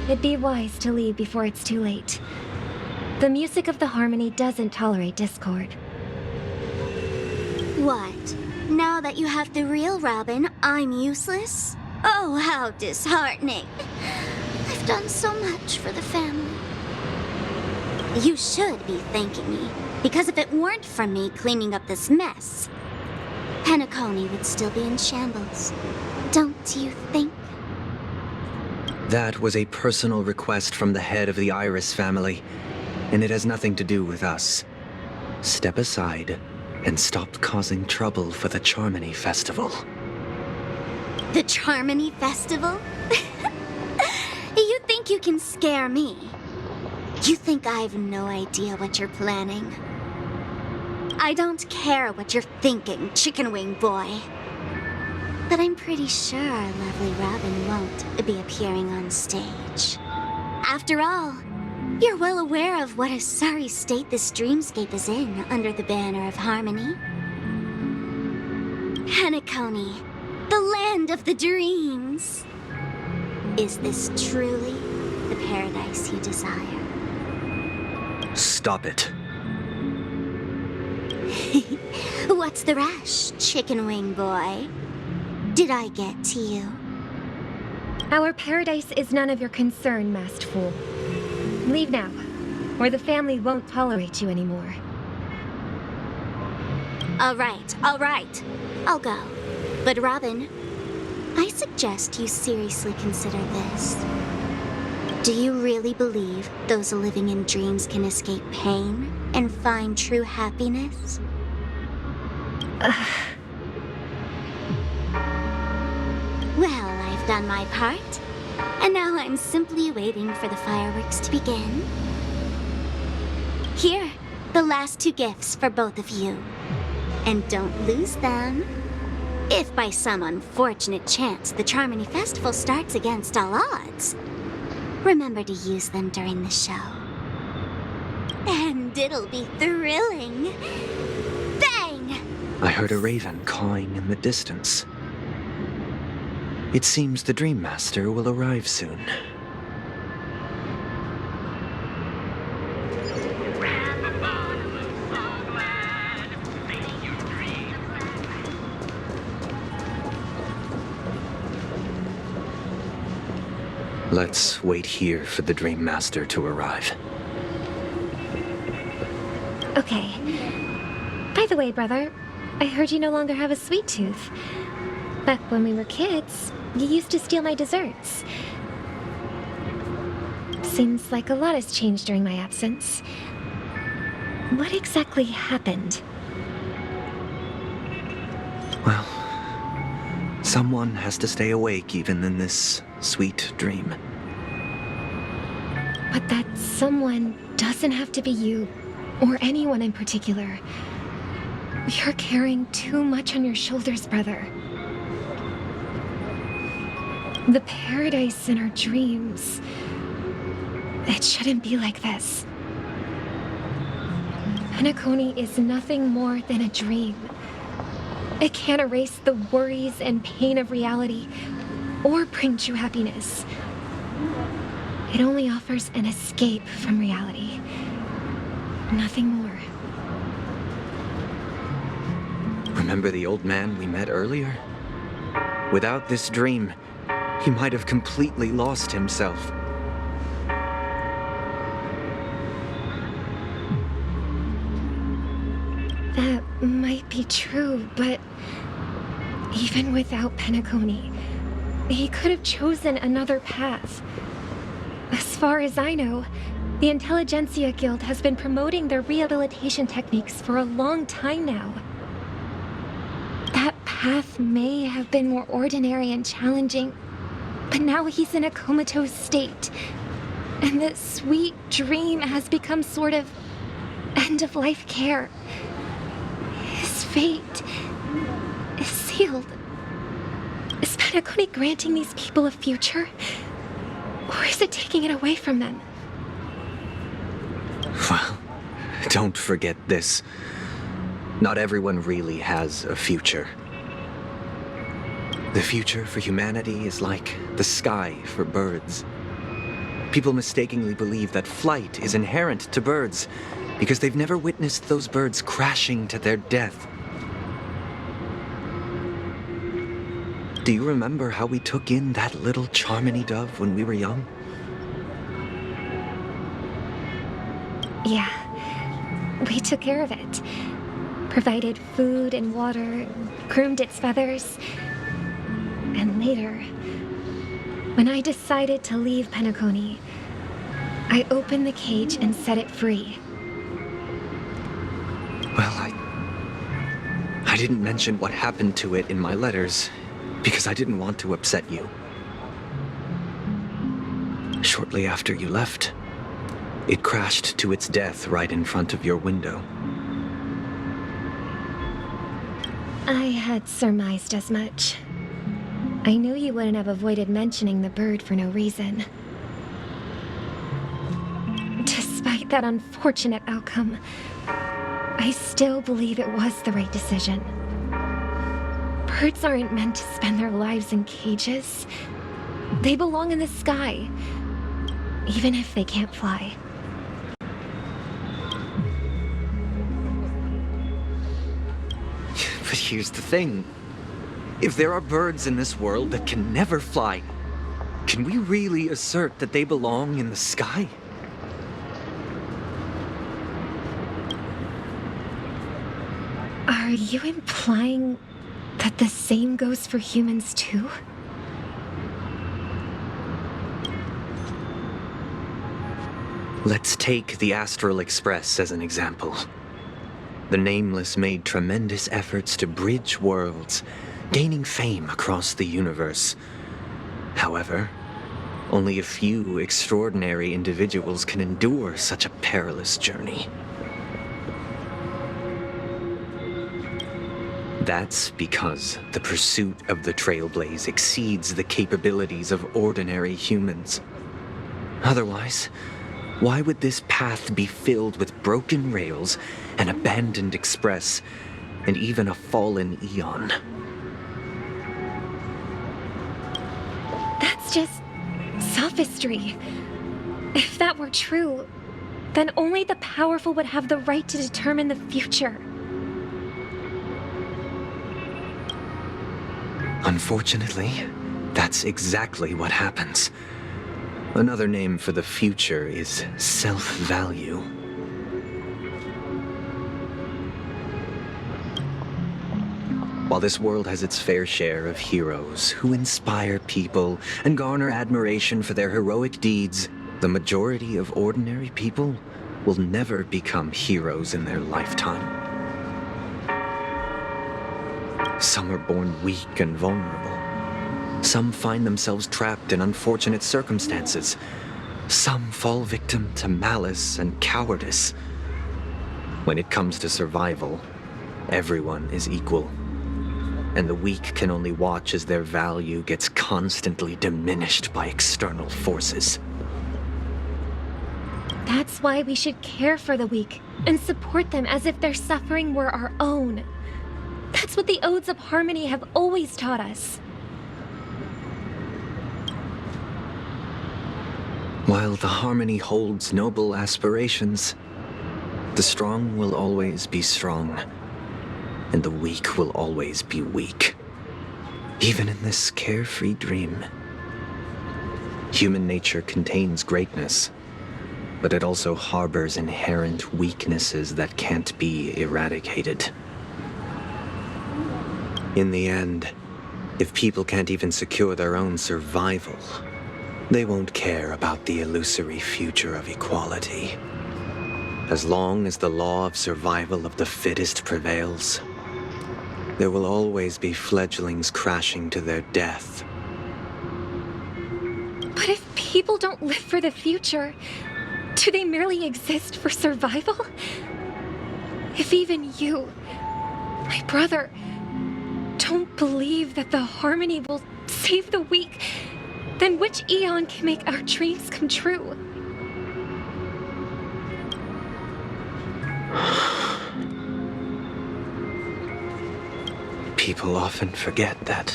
it'd be wise to leave before it's too late. The music of the harmony doesn't tolerate discord. What? Now that you have the real Robin, I'm useless? Oh, how disheartening. I've done so much for the family. You should be thanking me, because if it weren't for me cleaning up this mess, Penacony would still be in shambles. Don't you think? That was a personal request from the head of the Iris family, and it has nothing to do with us. Step aside and stop causing trouble for the Charmony Festival. The Charmony Festival? You think you can scare me? You think I have no idea what you're planning? I don't care what you're thinking, Chicken Wing Boy. But I'm pretty sure lovely Robin won't be appearing on stage. After all, you're well aware of what a sorry state this dreamscape is in under the banner of harmony. Penacony, the land of the dreams. Is this truly the paradise you desire? Stop it. What's the rush, Chicken Wing Boy? Did I get to you? Our paradise is none of your concern, masked fool. Leave now, or the family won't tolerate you anymore. All right. I'll go. But Robin, I suggest you seriously consider this. Do you really believe those living in dreams can escape pain and find true happiness? Well, I've done my part, and now I'm simply waiting for the fireworks to begin. Here, the last 2 gifts for both of you. And don't lose them. If by some unfortunate chance the Charmony Festival starts against all odds, remember to use them during the show. And it'll be thrilling. Bang! I heard a raven cawing in the distance. It seems the Dream Master will arrive soon. Let's wait here for the Dream Master to arrive. Okay. By the way, brother, I heard you no longer have a sweet tooth. Back when we were kids, you used to steal my desserts. Seems like a lot has changed during my absence. What exactly happened? Well, someone has to stay awake even in this sweet dream. But that someone doesn't have to be you, or anyone in particular. You're carrying too much on your shoulders, brother. The paradise in our dreams. It shouldn't be like this. Penacony is nothing more than a dream. It can't erase the worries and pain of reality, or bring true happiness. It only offers an escape from reality. Nothing more. Remember the old man we met earlier? Without this dream, he might have completely lost himself. That might be true, but even without Penacony, he could have chosen another path. As far as I know, the Intelligentsia Guild has been promoting their rehabilitation techniques for a long time now. That path may have been more ordinary and challenging, but now he's in a comatose state, and the sweet dream has become sort of end-of-life care. His fate is sealed. Is Penacony granting these people a future? Or is it taking it away from them? Well, don't forget this. Not everyone really has a future. The future for humanity is like the sky for birds. People mistakenly believe that flight is inherent to birds because they've never witnessed those birds crashing to their death. Do you remember how we took in that little Charmony dove when we were young? Yeah, we took care of it. Provided food and water, groomed its feathers. And later, when I decided to leave Penacony, I opened the cage and set it free. Well, I didn't mention what happened to it in my letters because I didn't want to upset you. Shortly after you left, it crashed to its death right in front of your window. I had surmised as much. I knew you wouldn't have avoided mentioning the bird for no reason. Despite that unfortunate outcome, I still believe it was the right decision. Birds aren't meant to spend their lives in cages. They belong in the sky, even if they can't fly. But here's the thing. If there are birds in this world that can never fly, can we really assert that they belong in the sky? Are you implying that the same goes for humans too? Let's take the Astral Express as an example. The Nameless made tremendous efforts to bridge worlds, gaining fame across the universe. However, only a few extraordinary individuals can endure such a perilous journey. That's because the pursuit of the Trailblaze exceeds the capabilities of ordinary humans. Otherwise, why would this path be filled with broken rails, an abandoned express, and even a fallen Eon? That's just sophistry. If that were true, then only the powerful would have the right to determine the future. Unfortunately, that's exactly what happens. Another name for the future is self-value. While this world has its fair share of heroes who inspire people and garner admiration for their heroic deeds, the majority of ordinary people will never become heroes in their lifetime. Some are born weak and vulnerable. Some find themselves trapped in unfortunate circumstances. Some fall victim to malice and cowardice. When it comes to survival, everyone is equal. And the weak can only watch as their value gets constantly diminished by external forces. That's why we should care for the weak and support them as if their suffering were our own. That's what the Odes of Harmony have always taught us. While the Harmony holds noble aspirations, the strong will always be strong, and the weak will always be weak. Even in this carefree dream. Human nature contains greatness, but it also harbors inherent weaknesses that can't be eradicated. In the end, if people can't even secure their own survival, they won't care about the illusory future of equality. As long as the law of survival of the fittest prevails, there will always be fledglings crashing to their death. But if people don't live for the future, do they merely exist for survival? If even you, my brother, don't believe that the Harmony will save the weak, then which Eon can make our dreams come true? People often forget that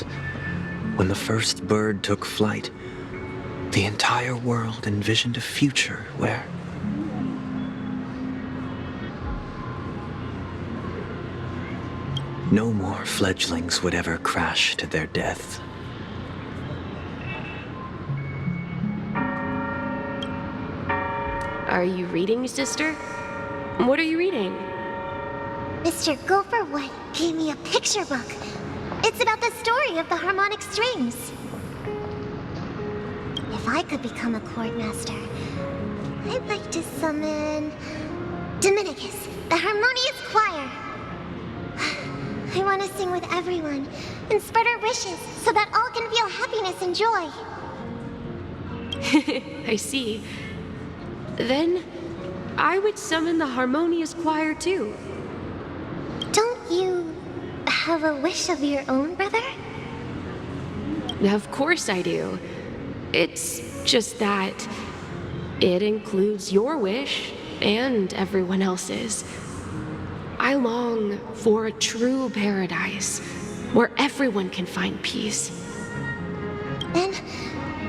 when the first bird took flight, the entire world envisioned a future where no more fledglings would ever crash to their death. Are you reading, sister? What are you reading? Mr. Gopherwood gave me a picture book. It's about the story of the harmonic strings. If I could become a chord master, I'd like to summon Dominicus, the harmonious choir. I want to sing with everyone and spread our wishes so that all can feel happiness and joy. I see. Then, I would summon the harmonious choir too. Don't you have a wish of your own, brother? Of course I do. It's just that it includes your wish and everyone else's. I long for a true paradise where everyone can find peace. Then,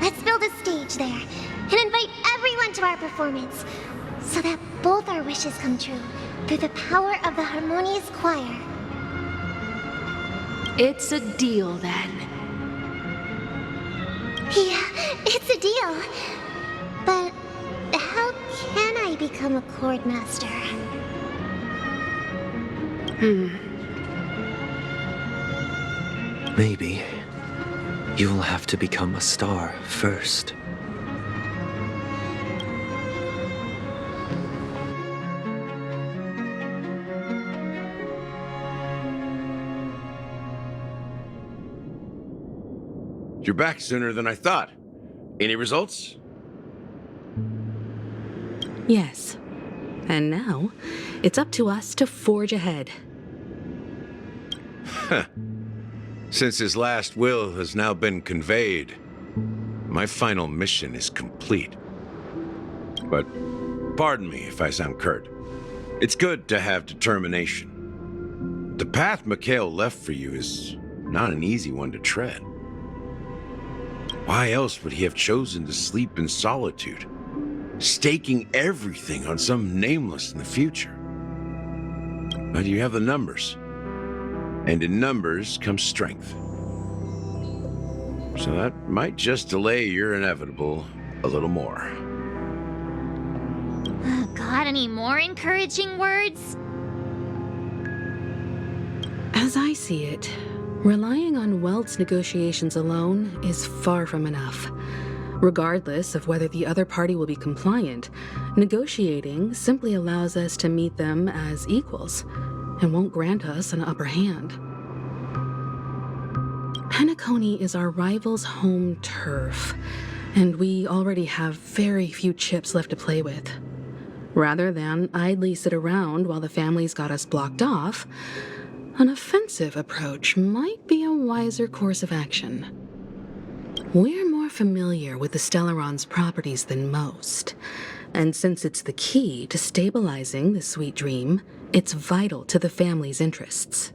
let's build a stage there and invite everyone to our performance so that both our wishes come true through the power of the harmonious choir. It's a deal then. Yeah, it's a deal. But how can I become a Cordmaster? Maybe you'll have to become a star first. You're back sooner than I thought. Any results? Yes. And now, it's up to us to forge ahead. Since his last will has now been conveyed, my final mission is complete. But pardon me if I sound curt. It's good to have determination. The path Mikhail left for you is not an easy one to tread. Why else would he have chosen to sleep in solitude, staking everything on some nameless in the future? But you have the numbers, and in numbers comes strength. So that might just delay your inevitable a little more. Got any more encouraging words? As I see it, relying on Welt's negotiations alone is far from enough. Regardless of whether the other party will be compliant, negotiating simply allows us to meet them as equals and won't grant us an upper hand. Penacony is our rival's home turf, and we already have very few chips left to play with. Rather than idly sit around while the family's got us blocked off, an offensive approach might be a wiser course of action. We're more familiar with the Stellaron's properties than most, and since it's the key to stabilizing the sweet dream, it's vital to the family's interests.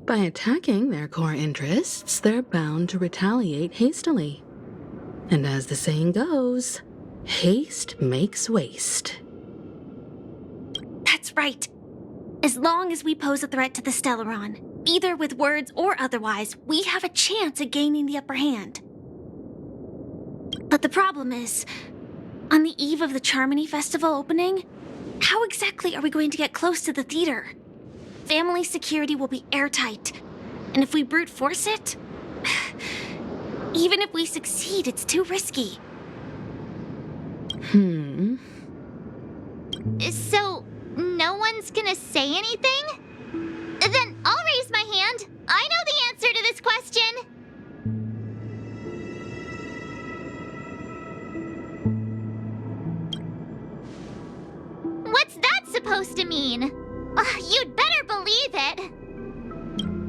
By attacking their core interests, they're bound to retaliate hastily. And as the saying goes, haste makes waste. That's right. As long as we pose a threat to the Stellaron, either with words or otherwise, we have a chance at gaining the upper hand. But the problem is, on the eve of the Charmony Festival opening, how exactly are we going to get close to the theater? Family security will be airtight, and if we brute force it, even if we succeed, it's too risky. So, no one's gonna say anything? Then I'll raise my hand. I know the answer to this question. What's that supposed to mean? You'd better believe it.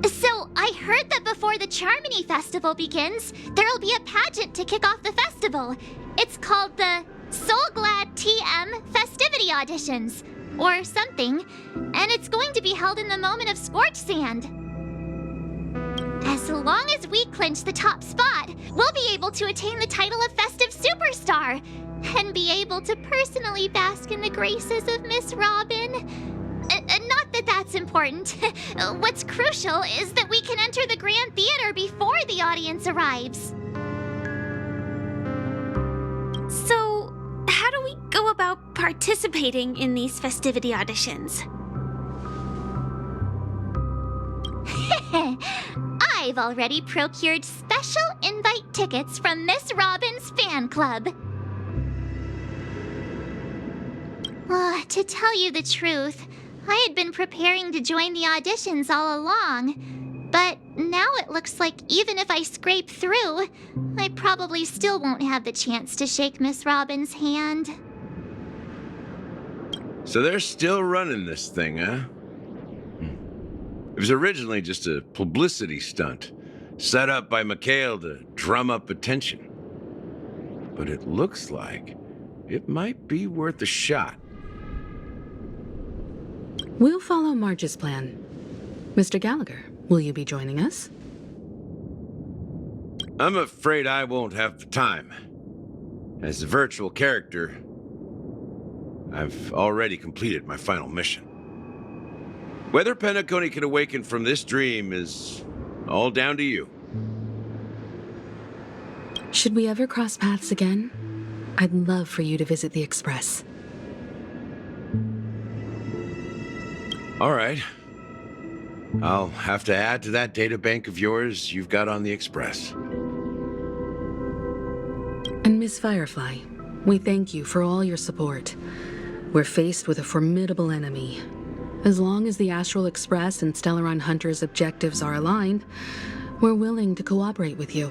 So, I heard that before the Charmony Festival begins, there'll be a pageant to kick off the festival. It's called the Soulglad TM Festivity Auditions, or something, and it's going to be held in the moment of Scorch Sand. As long as we clinch the top spot, we'll be able to attain the title of Festive Superstar, and be able to personally bask in the graces of Miss Robin. Not that that's important. What's crucial is that we can enter the Grand Theater before the audience arrives. So, how do we go about participating in these festivity auditions? I've already procured special invite tickets from Miss Robin's fan club. To tell you the truth, I had been preparing to join the auditions all along, but now it looks like even if I scrape through, I probably still won't have the chance to shake Miss Robin's hand. So they're still running this thing, huh? It was originally just a publicity stunt, set up by Mikhail to drum up attention. But it looks like it might be worth a shot. We'll follow Marge's plan. Mr. Gallagher, will you be joining us? I'm afraid I won't have the time. As a virtual character, I've already completed my final mission. Whether Penacony can awaken from this dream is All down to you. Should we ever cross paths again, I'd love for you to visit the Express. All right. I'll have to add to that data bank of yours you've got on the Express. And Miss Firefly, we thank you for all your support. We're faced with a formidable enemy. As long as the Astral Express and Stellaron Hunter's objectives are aligned, we're willing to cooperate with you.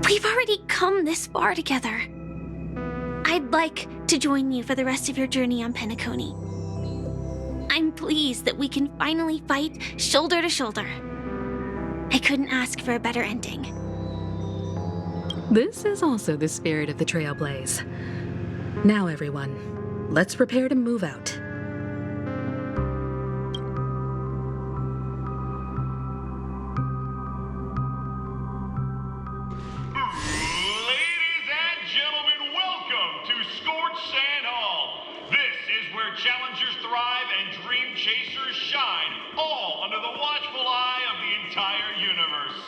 We've already come this far together. I'd like to join you for the rest of your journey on Penacony. I'm pleased that we can finally fight shoulder to shoulder. I couldn't ask for a better ending. This is also the spirit of the Trailblaze. Now, everyone, let's prepare to move out. Ladies and gentlemen, welcome to Scorched Sand Hall. This is where challengers thrive and dream chasers shine, all under the watchful eye of the entire universe.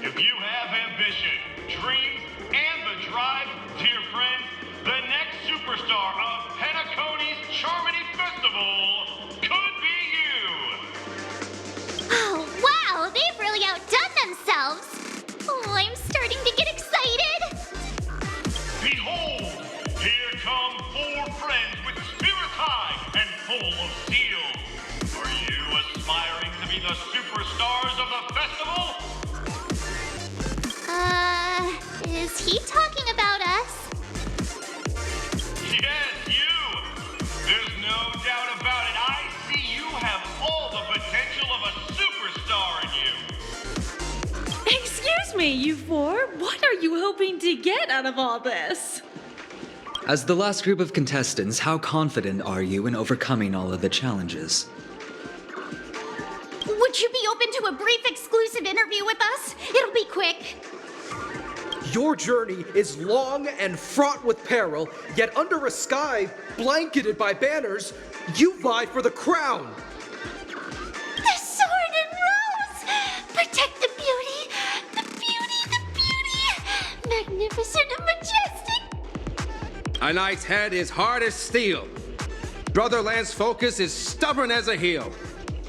If you have ambition, dreams, and the drive, dear friends, the next superstar of Penacony's Charmony Festival could be you. Oh, wow! They've really outdone themselves! Oh, I'm starting to get excited! Behold, here come 4 friends with spirits high and full of steel. Are you aspiring to be the superstars of the festival? Is he talking about us? Yes, you! There's no doubt about it. I see you have all the potential of a superstar in you. Excuse me, you 4. What are you hoping to get out of all this? As the last group of contestants, how confident are you in overcoming all of the challenges? Would you be open to a brief exclusive interview with us? It'll be quick. Your journey is long and fraught with peril, yet under a sky blanketed by banners, you vie for the crown. The sword and rose! Protect the beauty! The beauty! The beauty! Magnificent and majestic! A knight's head is hard as steel. Brotherland's focus is stubborn as a heel.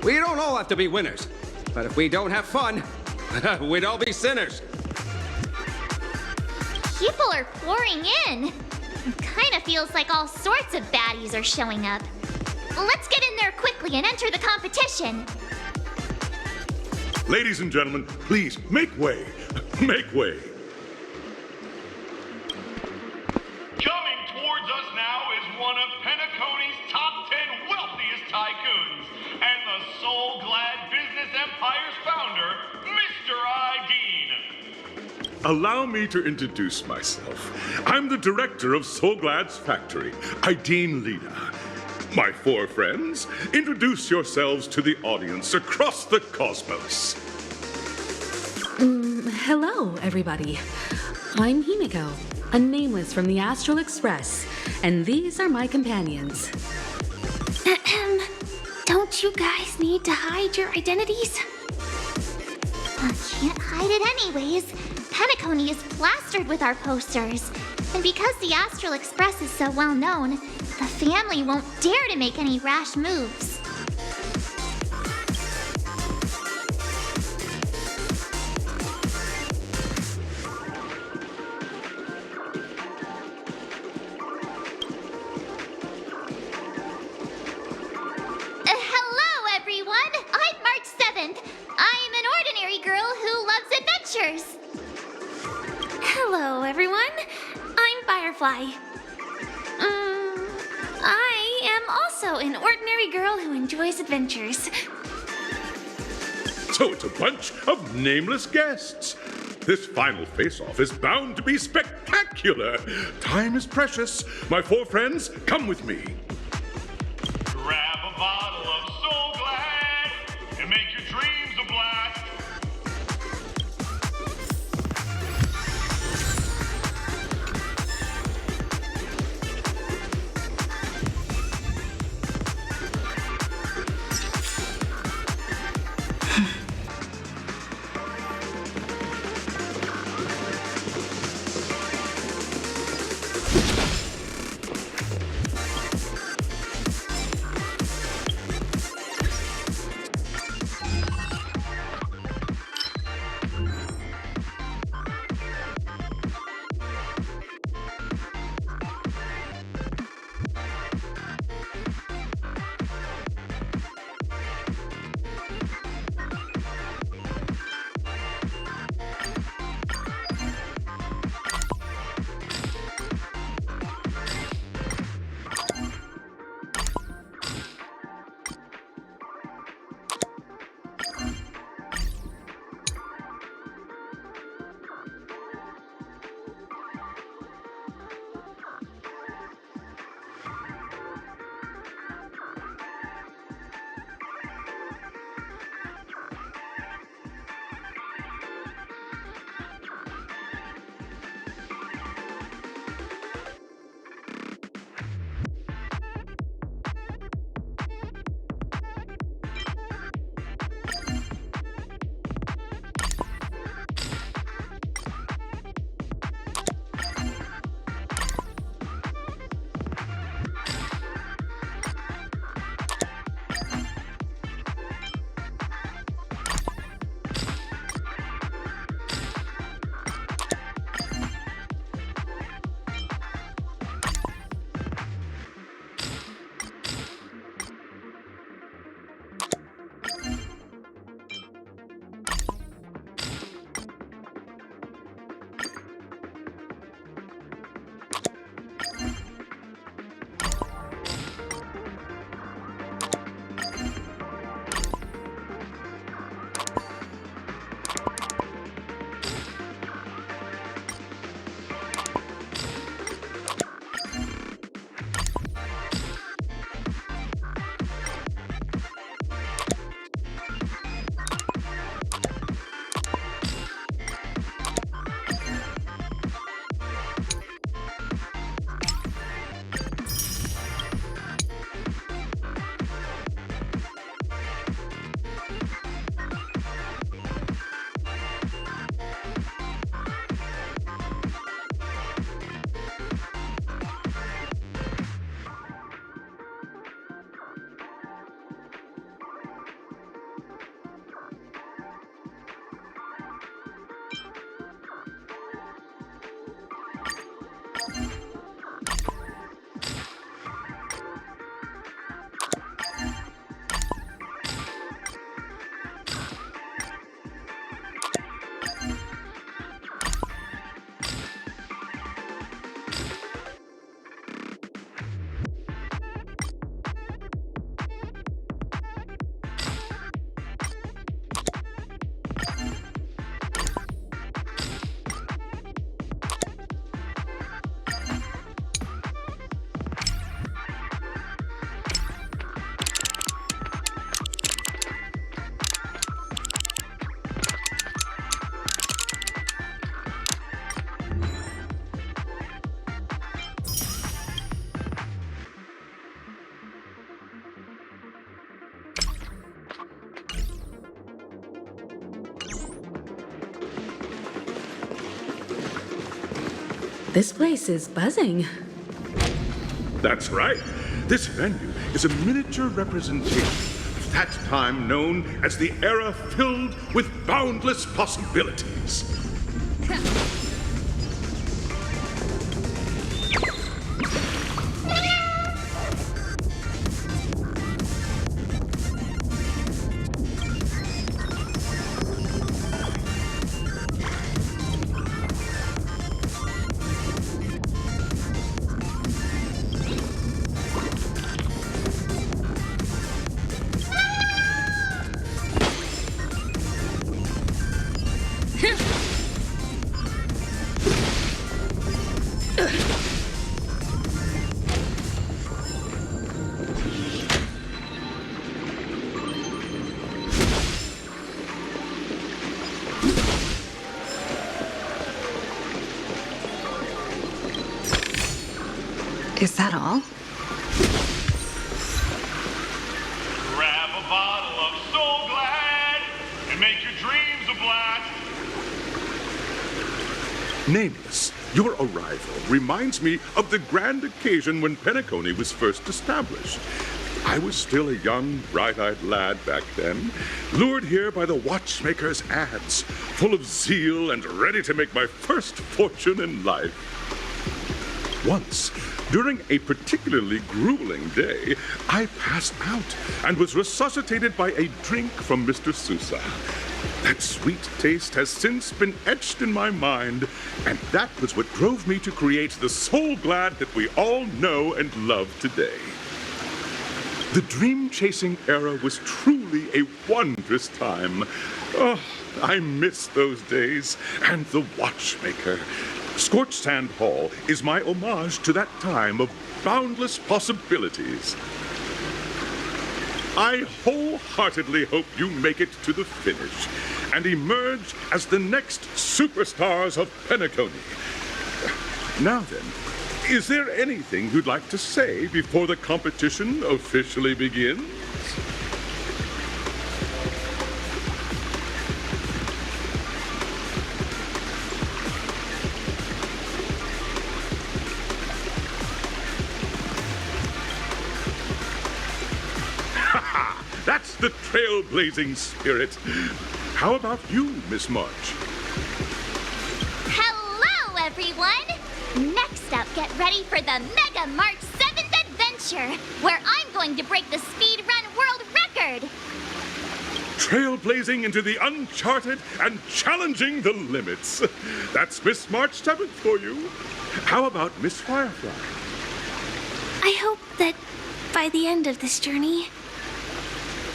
We don't all have to be winners, but if we don't have fun, we'd all be sinners. People are pouring in. It kind of feels like all sorts of baddies are showing up. Let's get in there quickly and enter the competition. Ladies and gentlemen, please make way. Make way. Coming towards us now is one of Penacony's top 10 wealthiest tycoons and the soul-glad business empire's founder, Mr. Ideen. Allow me to introduce myself. I'm the director of Soulglad's factory, Ideen Lena. My 4 friends, introduce yourselves to the audience across the cosmos. Hello, everybody. I'm Himiko, a nameless from the Astral Express, and these are my companions. Don't you guys need to hide your identities? Can't hide it anyways. Penacony is plastered with our posters. And because the Astral Express is so well known, the family won't dare to make any rash moves. Hello, everyone! I'm March 7th. I'm an ordinary girl who loves adventures. Hello, everyone. I'm Firefly. I am also an ordinary girl who enjoys adventures. So it's a bunch of nameless guests. This final face-off is bound to be spectacular. Time is precious. My 4 friends, come with me. Grab a bottle of Soul Glad and make your dreams a blast. This place is buzzing. That's right. This venue is a miniature representation of that time known as the era filled with boundless possibilities. Is that all? Grab a bottle of Soul Glad and make your dreams a blast. Nameless, your arrival reminds me of the grand occasion when Penacony was first established. I was still a young, bright-eyed lad back then, lured here by the watchmaker's ads, full of zeal and ready to make my first fortune in life. Once, during a particularly grueling day, I passed out and was resuscitated by a drink from Mr. Sousa. That sweet taste has since been etched in my mind, and that was what drove me to create the Soul Glad that we all know and love today. The dream-chasing era was truly a wondrous time. Oh, I miss those days, and the watchmaker. Scorched Sand Hall is my homage to that time of boundless possibilities. I wholeheartedly hope you make it to the finish and emerge as the next superstars of Penacony. Now then, is there anything you'd like to say before the competition officially begins? That's the trailblazing spirit. How about you, Miss March? Hello, everyone! Next up, get ready for the Mega March 7th Adventure, where I'm going to break the speed run world record! Trailblazing into the uncharted and challenging the limits. That's Miss March 7th for you. How about Miss Firefly? I hope that by the end of this journey,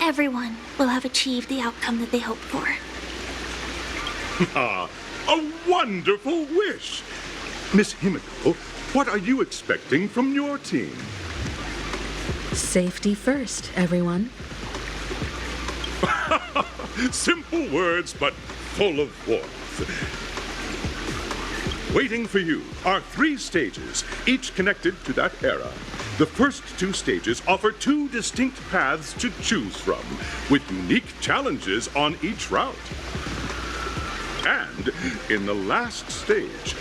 everyone will have achieved the outcome that they hoped for. Ah, a wonderful wish! Miss Himiko, what are you expecting from your team? Safety first, everyone. Simple words, but full of warmth. Waiting for you are 3 stages, each connected to that era. The first 2 stages offer 2 distinct paths to choose from, with unique challenges on each route. And in the last stage,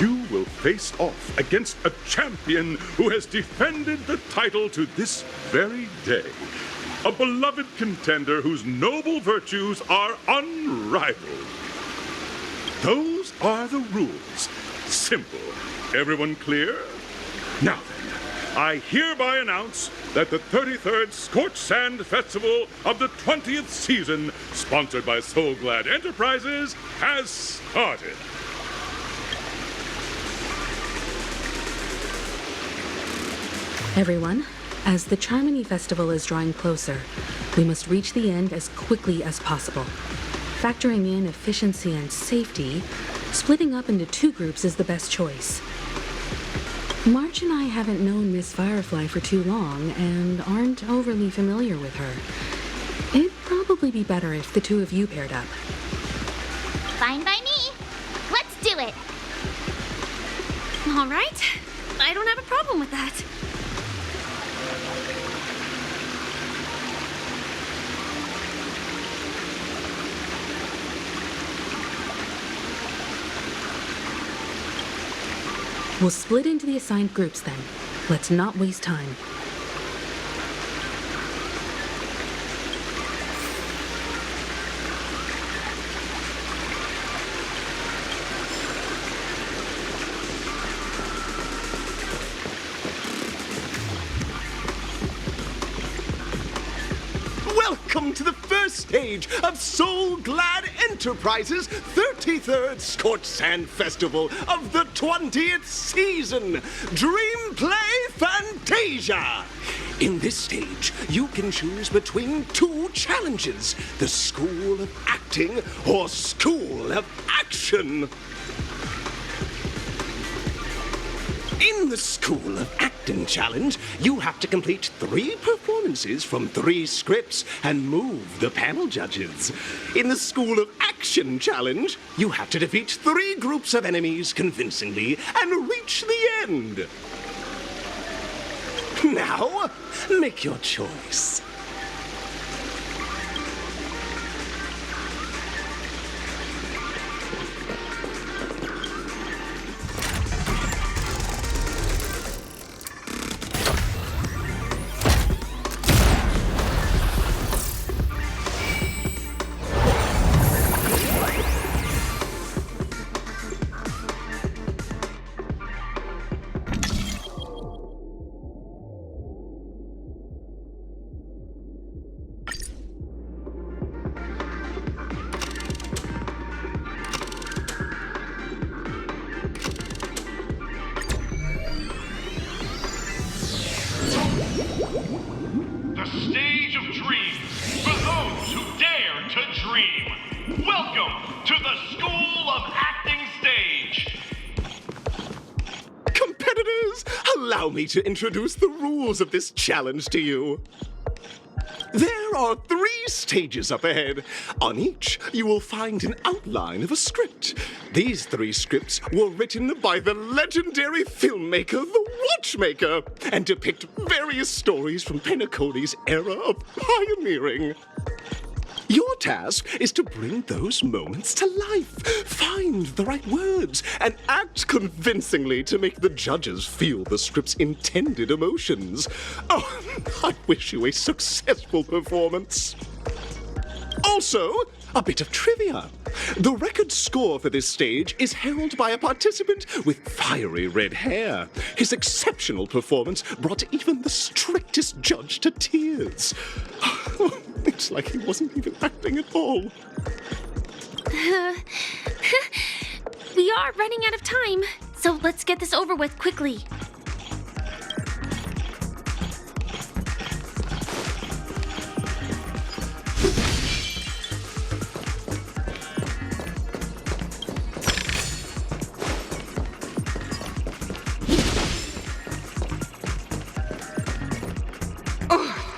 you will face off against a champion who has defended the title to this very day. A beloved contender whose noble virtues are unrivaled. Those are the rules. Simple. Everyone clear? Now then, I hereby announce that the 33rd Scorched Sand Festival of the 20th season, sponsored by Soul Glad Enterprises, has started. Everyone, as the Charmony Festival is drawing closer, we must reach the end as quickly as possible. Factoring in efficiency and safety, splitting up into 2 groups is the best choice. March and I haven't known Miss Firefly for too long and aren't overly familiar with her. It'd probably be better if the 2 of you paired up. Fine by me. Let's do it. All right. I don't have a problem with that. We'll split into the assigned groups then. Let's not waste time. Welcome to the first stage of Soul Glad Enterprises' 33rd Scorched Sand Festival of the 20th season, Dream Play Fantasia. In this stage, you can choose between two challenges, the School of Acting or School of Action. In the School of Acting Challenge, you have to complete 3 performances from 3 scripts and move the panel judges. In the School of Action Challenge, you have to defeat 3 groups of enemies convincingly and reach the end. Now, make your choice. The stage of dreams for those who dare to dream. Welcome to the School of Acting stage. Competitors, allow me to introduce the rules of this challenge to you. There are 3 stages up ahead. On each, you will find an outline of a script. These 3 scripts were written by the legendary filmmaker, The Watchmaker, and depict various stories from Penacony's era of pioneering. Your task is to bring those moments to life, find the right words, and act convincingly to make the judges feel the script's intended emotions. Oh, I wish you a successful performance. Also, a bit of trivia. The record score for this stage is held by a participant with fiery red hair. His exceptional performance brought even the strictest judge to tears. It's like he wasn't even acting at all. We are running out of time, so let's get this over with quickly.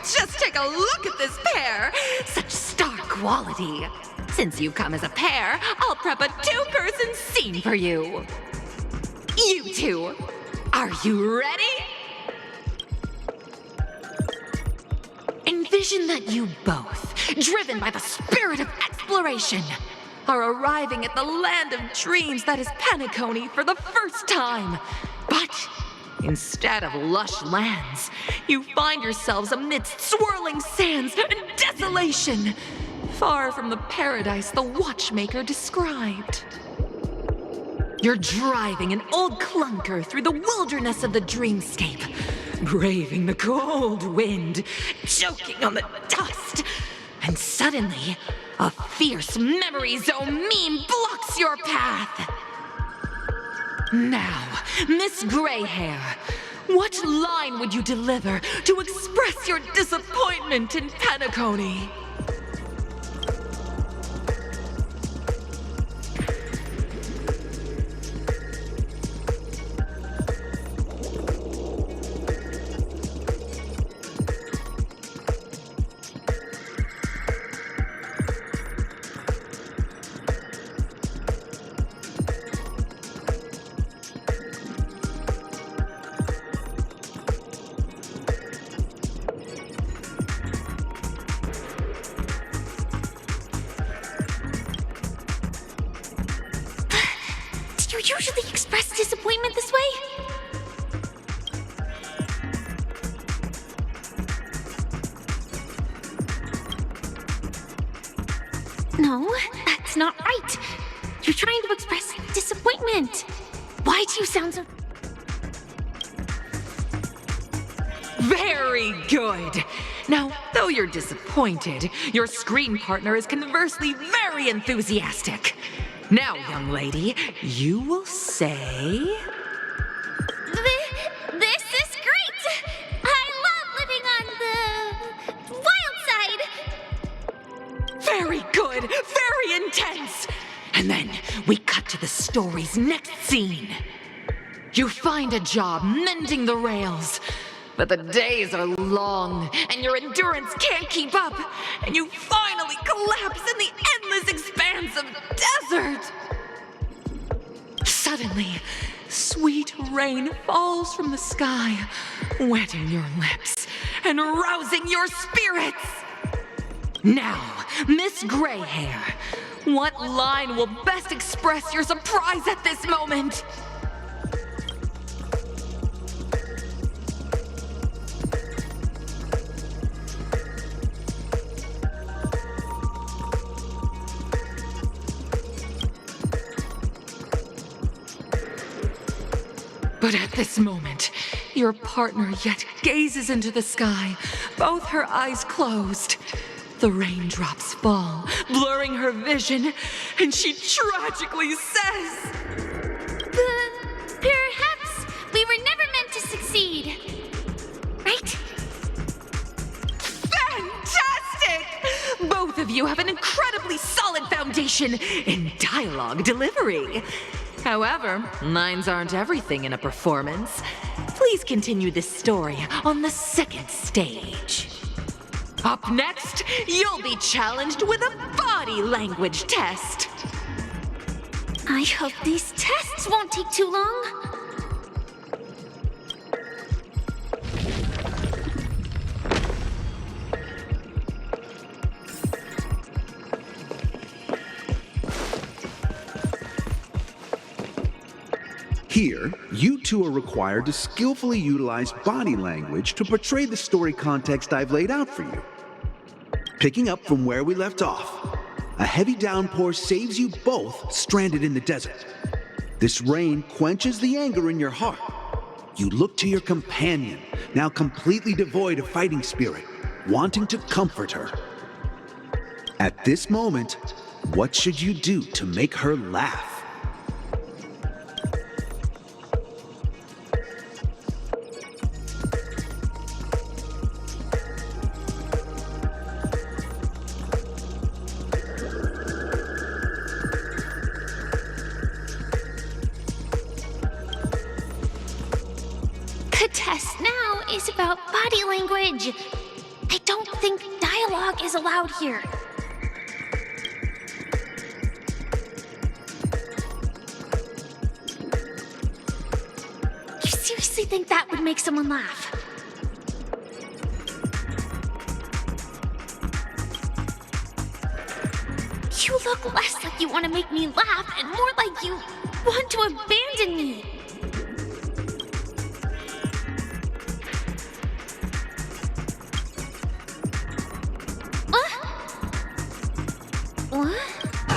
Just take a look at this pair! Such star quality! Since you've come as a pair, I'll prep a 2-person scene for you. You two, are you ready? Envision that you both, driven by the spirit of exploration, are arriving at the land of dreams that is Penacony for the first time. But instead of lush lands, you find yourselves amidst swirling sands and desolation, far from the paradise the Watchmaker described. You're driving an old clunker through the wilderness of the dreamscape, braving the cold wind, choking on the dust, and suddenly, a fierce memory zone meme blocks your path. Now, Miss Greyhair, what line would you deliver to express your disappointment in Penacony? usually express disappointment this way? No, that's not right. You're trying to express disappointment. Why do you sound so... Very good. Now, though you're disappointed, your screen partner is conversely very enthusiastic. Now, young lady, you will say... This is great! I love living on the wild side! Very good, very intense. And then we cut to the story's next scene. You find a job mending the rails. But the days are long, and your endurance can't keep up, and you finally collapse in the endless expanse of desert. Suddenly, sweet rain falls from the sky, wetting your lips and rousing your spirits. Now, Miss Greyhair, what line will best express your surprise at this moment? But at this moment, your partner yet gazes into the sky, both her eyes closed. The raindrops fall, blurring her vision, and she tragically says... Perhaps we were never meant to succeed. Right? Fantastic! Both of you have an incredibly solid foundation in dialogue delivery. However, lines aren't everything in a performance. Please continue this story on the second stage. Up next, you'll be challenged with a body language test. I hope these tests won't take too long. Here, you two are required to skillfully utilize body language to portray the story context I've laid out for you. Picking up from where we left off, a heavy downpour saves you both stranded in the desert. This rain quenches the anger in your heart. You look to your companion, now completely devoid of fighting spirit, wanting to comfort her. At this moment, what should you do to make her laugh? The test now is about body language. I don't think dialogue is allowed here. You seriously think that would make someone laugh? You look less like you want to make me laugh and more like you want to abandon me.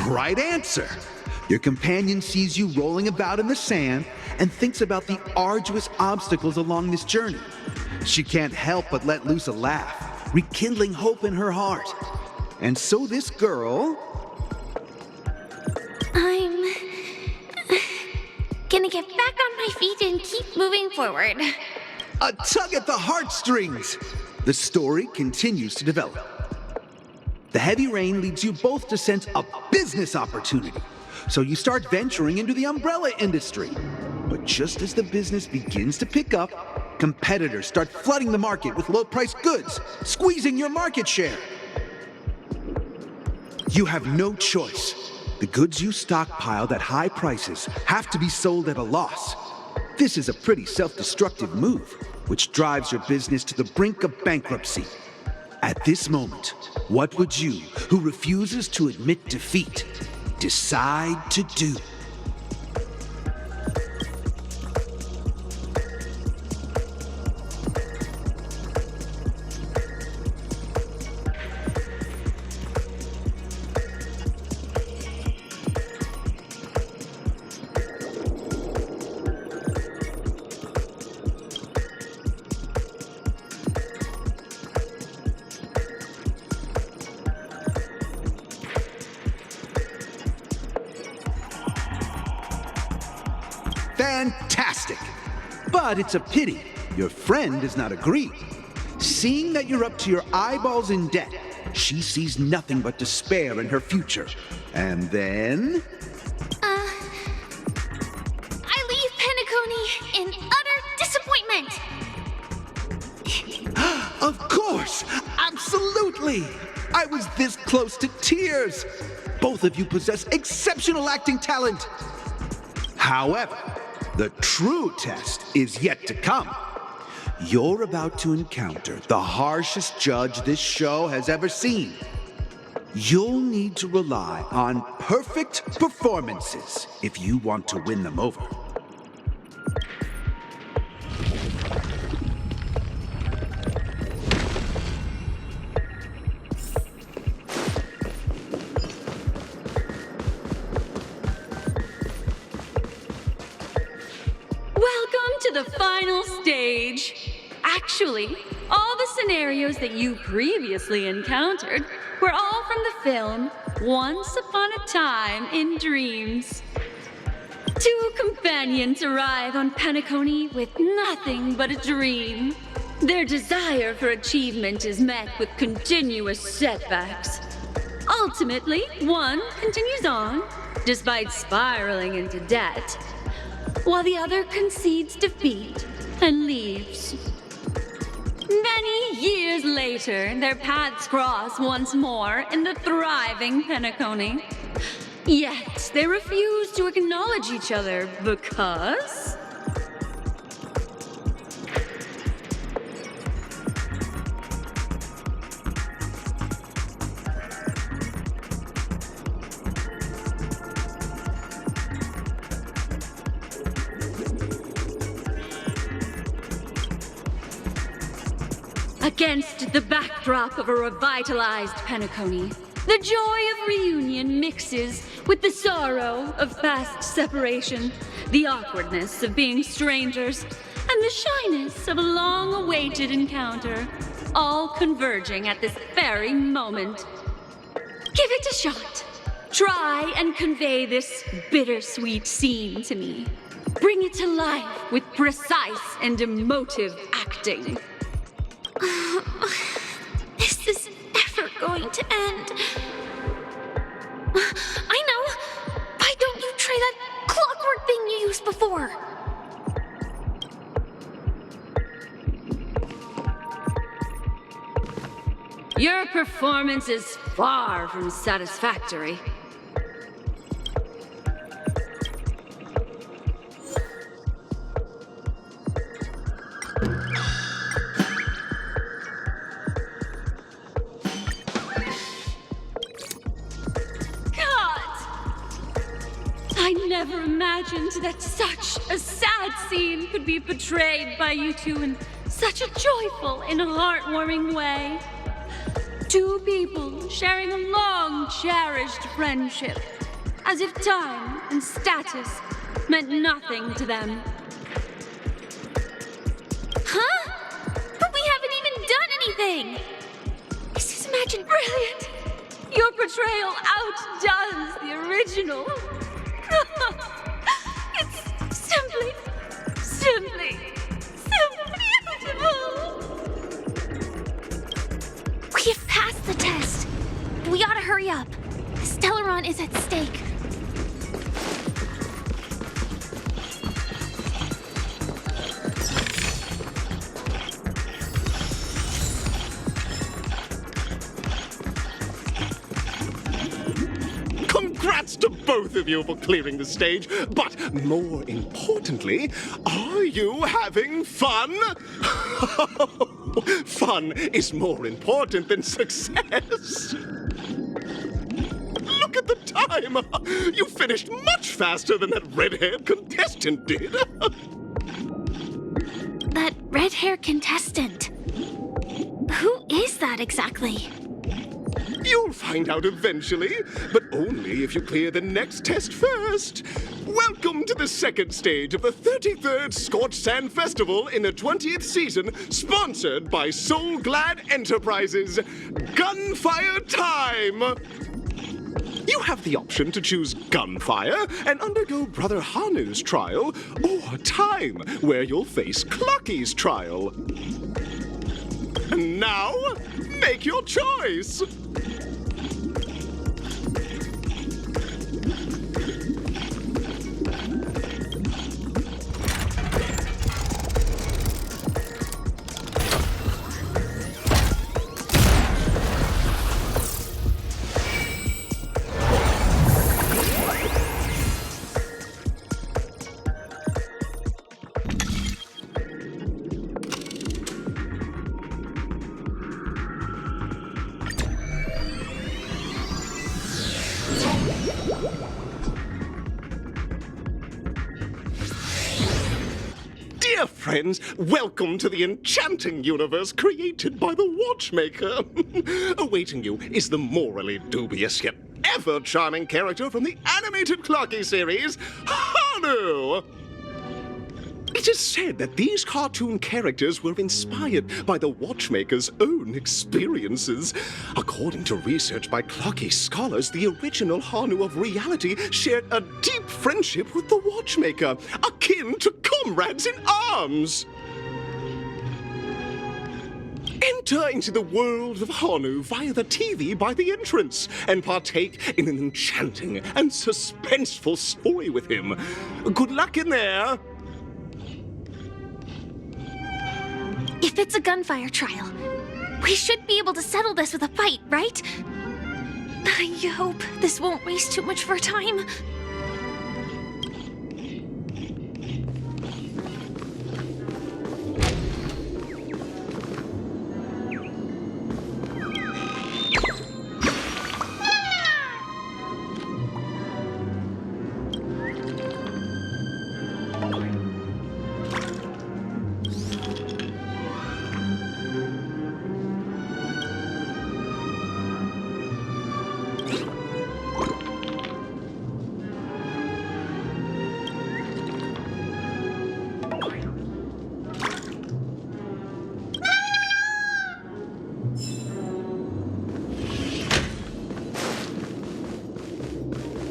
Right answer. Your companion sees you rolling about in the sand and thinks about the arduous obstacles along this journey. She can't help but let loose a laugh, rekindling hope in her heart. And so this girl... I'm gonna get back on my feet and keep moving forward. A tug at the heartstrings! The story continues to develop. The heavy rain leads you both to sense a business opportunity, so you start venturing into the umbrella industry. But just as the business begins to pick up, competitors start flooding the market with low-priced goods, squeezing your market share. You have no choice. The goods you stockpiled at high prices have to be sold at a loss. This is a pretty self-destructive move, which drives your business to the brink of bankruptcy. At this moment, what would you, who refuses to admit defeat, decide to do? fantastic. But it's a pity your friend does not agree. Seeing that you're up to your eyeballs in debt, she sees nothing but despair in her future. And then... I leave Penacony in utter disappointment. Of course! Absolutely! I was this close to tears. Both of you possess exceptional acting talent. However, the true test is yet to come. You're about to encounter the harshest judge this show has ever seen. You'll need to rely on perfect performances if you want to win them over. Welcome to the final stage. Actually, all the scenarios that you previously encountered were all from the film Once Upon a Time in Dreams. Two companions arrive on Penacony with nothing but a dream. Their desire for achievement is met with continuous setbacks. Ultimately, one continues on, despite spiraling into debt, while the other concedes defeat and leaves. Many years later, their paths cross once more in the thriving Penacony. Yet, they refuse to acknowledge each other because... Against the backdrop of a revitalized Penacony, the joy of reunion mixes with the sorrow of past separation, the awkwardness of being strangers, and the shyness of a long-awaited encounter, all converging at this very moment. Give it a shot. Try and convey this bittersweet scene to me. Bring it to life with precise and emotive acting. This is never going to end. I know! Why don't you try that clockwork thing you used before? Your performance is far from satisfactory. I never imagined that such a sad scene could be portrayed by you two in such a joyful and heartwarming way. Two people sharing a long cherished friendship, as if time and status meant nothing to them. Huh? But we haven't even done anything! This is imagined. Brilliant! Your portrayal outdoes the original. It's simply beautiful! We have passed the test. We ought to hurry up. Stellaron is at stake. Congrats to both of you for clearing the stage, but more importantly, are you having fun? Fun is more important than success. Look at the time! You finished much faster than that red-haired contestant did. That red-haired contestant. Who is that exactly? You'll find out eventually, but only if you clear the next test first. Welcome to the second stage of the 33rd Scorched Sand Festival in the 20th season, sponsored by Soul Glad Enterprises. Gunfire time! You have the option to choose gunfire and undergo Brother Hanu's trial, or time, where you'll face Clucky's trial. And now, make your choice! Dear friends, welcome to the enchanting universe created by the Watchmaker. Awaiting you is the morally dubious yet ever charming character from the animated Clocky series, Hanu! It is said that these cartoon characters were inspired by the Watchmaker's own experiences. According to research by Clocky scholars, the original Hanu of reality shared a deep friendship with the Watchmaker, akin to comrades in arms. Enter into the world of Hanu via the TV by the entrance and partake in an enchanting and suspenseful story with him. Good luck in there! If it's a gunfire trial, we should be able to settle this with a fight, right? I hope this won't waste too much of our time.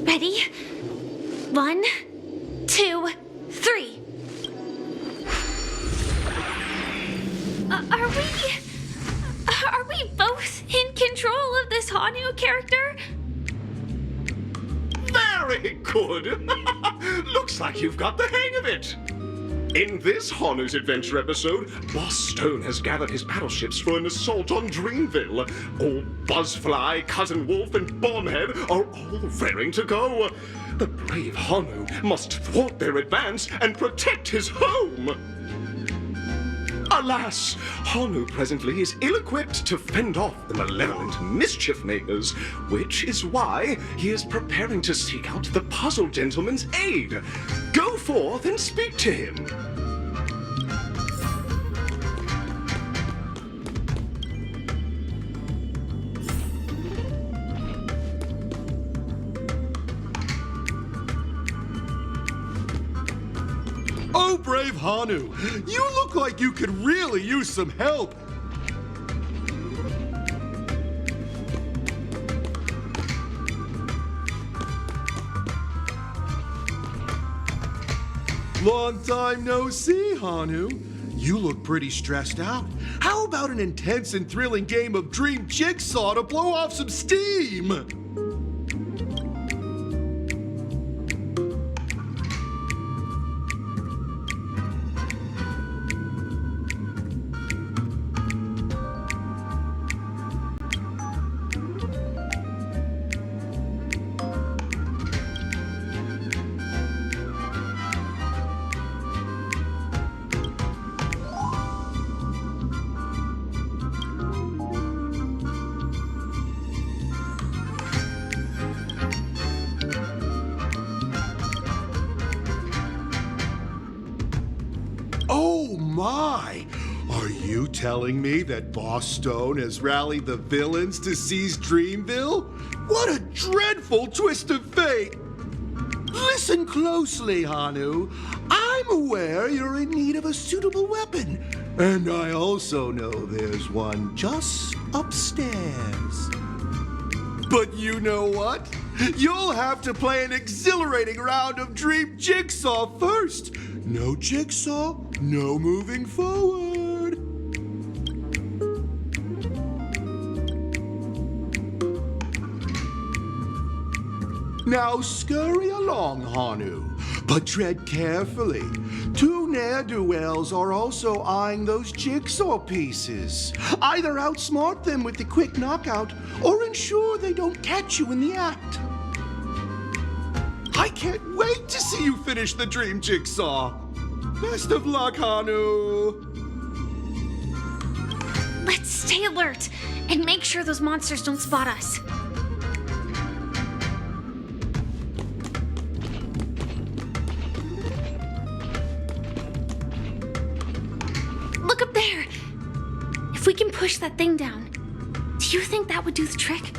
Ready? 1, 2, 3. Are we both in control of this Hanu character? Very good! Looks like you've got the hang of it! In this Hanu's Adventure episode, Boss Stone has gathered his battleships for an assault on Dreamville. Old Buzzfly, Cousin Wolf, and Bombhead are all raring to go. The brave Hanu must thwart their advance and protect his home. Alas, Hanu presently is ill-equipped to fend off the malevolent mischief makers, which is why he is preparing to seek out the Puzzle Gentleman's aid. Go forth and speak to him. Oh, brave Hanu, you look like you could really use some help. Long time no see, Hanu. You look pretty stressed out. How about an intense and thrilling game of Dream Jigsaw to blow off some steam? Oh my! Are you telling me that Boss Stone has rallied the villains to seize Dreamville? What a dreadful twist of fate! Listen closely, Hanu. I'm aware you're in need of a suitable weapon, and I also know there's one just upstairs. But you know what? You'll have to play an exhilarating round of Dream Jigsaw first. No jigsaw, no moving forward. Now scurry along, Hanu, but tread carefully. Two ne'er-do-wells are also eyeing those jigsaw pieces. Either outsmart them with the quick knockout, or ensure they don't catch you in the act. I can't wait to see you finish the Dream Jigsaw. Best of luck, Hanu. Let's stay alert and make sure those monsters don't spot us. Look up there! If we can push that thing down, do you think that would do the trick?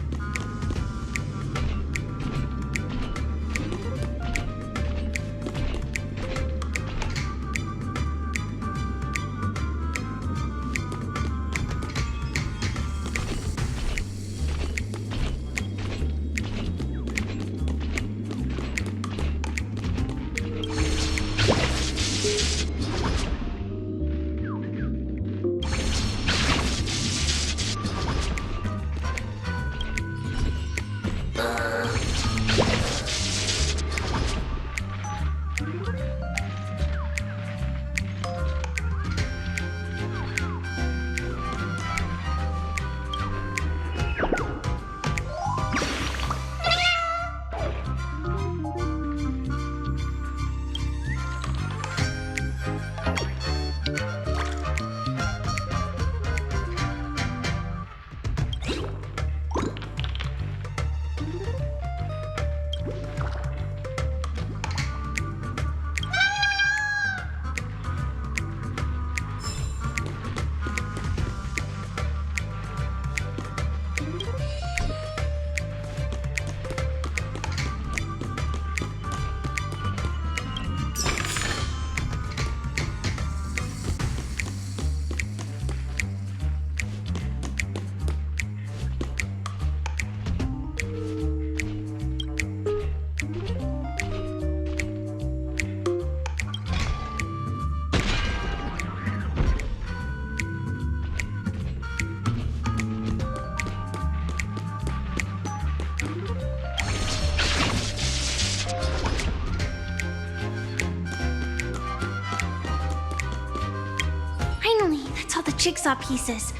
Finally, that's all the jigsaw pieces.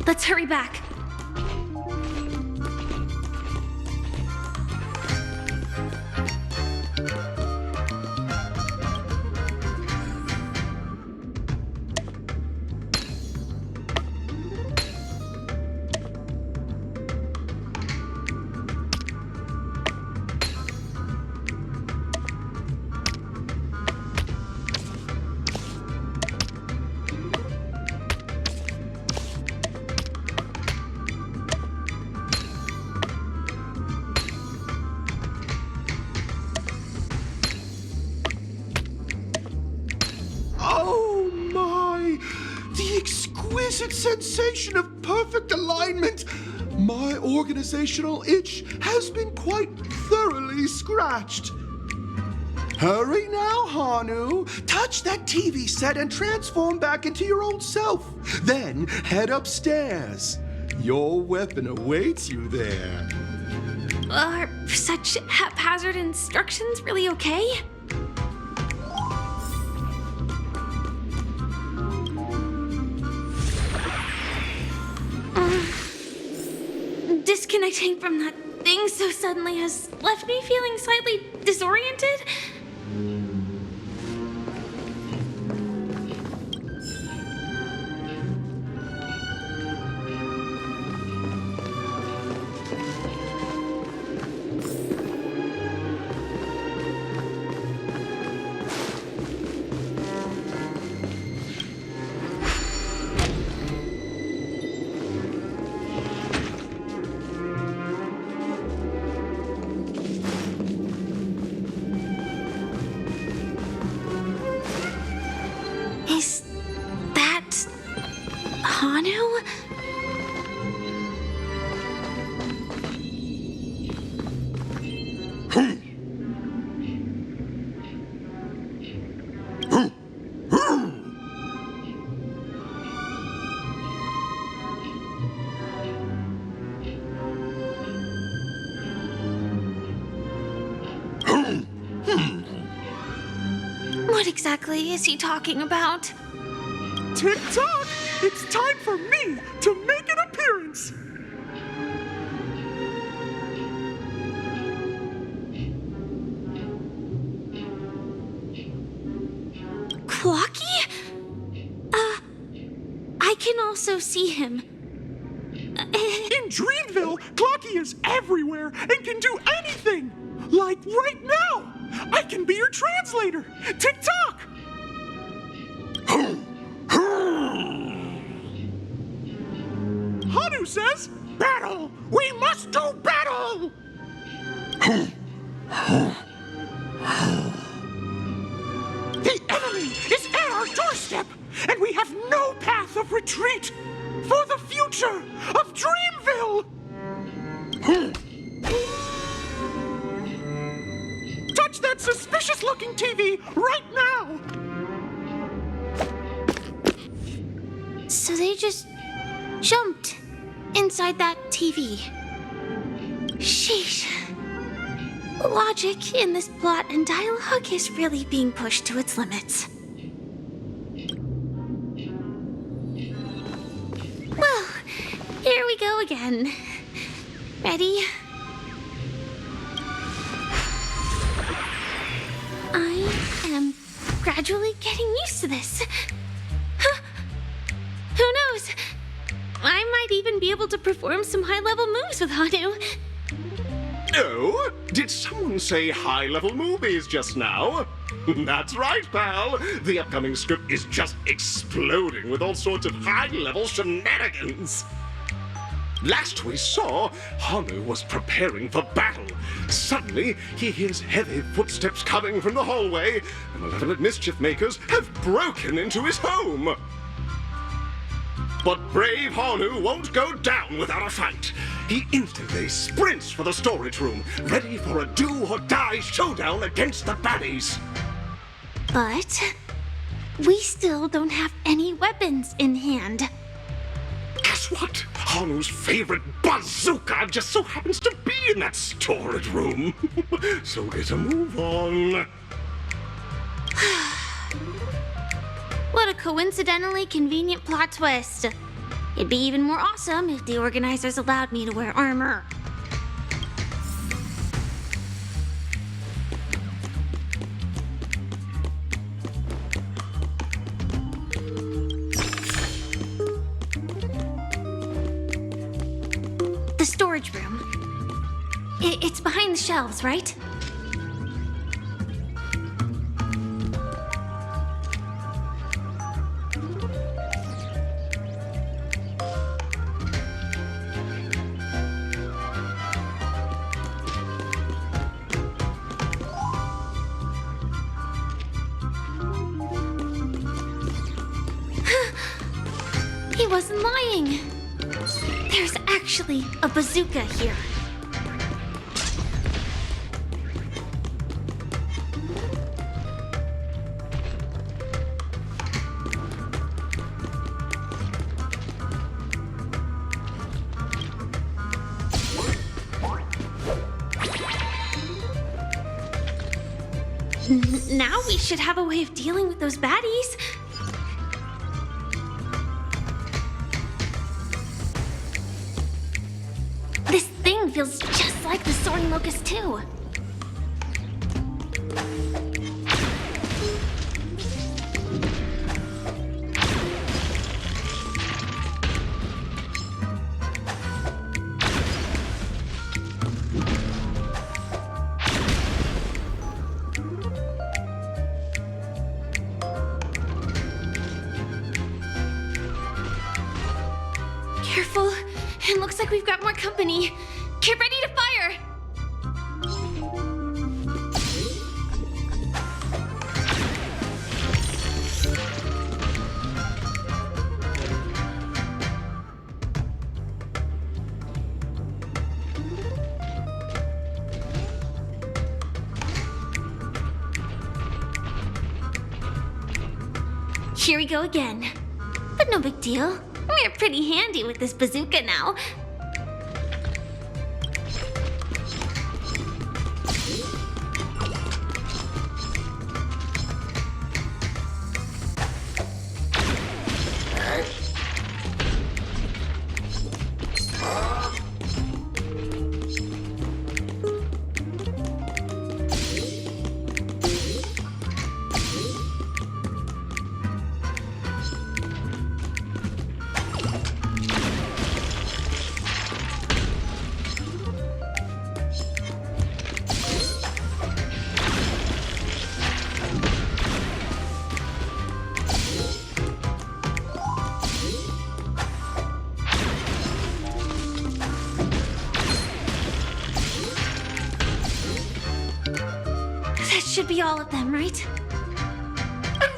Let's hurry back. Oh my! The exquisite sensation of perfect alignment! My organizational itch has been quite thoroughly scratched. Hurry now, Hanu! Touch that TV set and transform back into your old self. Then head upstairs. Your weapon awaits you there. Are such haphazard instructions really okay? Disconnecting from that thing so suddenly has left me feeling slightly disoriented. Is that Hanu? What exactly is he talking about? Tick-tock! It's time for me to make an appearance! Clocky? I can also see him. In Dreamville, Clocky is everywhere and can do anything! Like right now! I can be your translator! Tick-tock! Hanu says, battle! We must do battle! The enemy is at our doorstep, and we have no path of retreat for the future of Dreamville! Touch that suspicious-looking TV right now! So they just jumped inside that TV. Sheesh. Logic in this plot and dialogue is really being pushed to its limits. Well, here we go again. Ready? I am gradually getting used to this. Huh. Who knows? I might even be able to perform some high-level moves with Hanu. Oh, did someone say high-level movies just now? That's right, pal. The upcoming script is just exploding with all sorts of high-level shenanigans. Last we saw, Hanu was preparing for battle. Suddenly, he hears heavy footsteps coming from the hallway, and malevolent mischief makers have broken into his home. But brave Hanu won't go down without a fight. He instantly sprints for the storage room, ready for a do-or-die showdown against the baddies. But we still don't have any weapons in hand. Guess what? Hanu's favorite bazooka just so happens to be in that storage room. So get a move on. What a coincidentally convenient plot twist. It'd be even more awesome if the organizers allowed me to wear armor. The storage room. It's behind the shelves, right? He wasn't lying. There's actually a bazooka here. Now we should have a way of dealing with those baddies. This thing feels just like the soaring locust too. Careful. It looks like we've got more company. Get ready to fire! Here we go again. But no big deal. We're pretty handy with this bazooka now. should be all of them, right?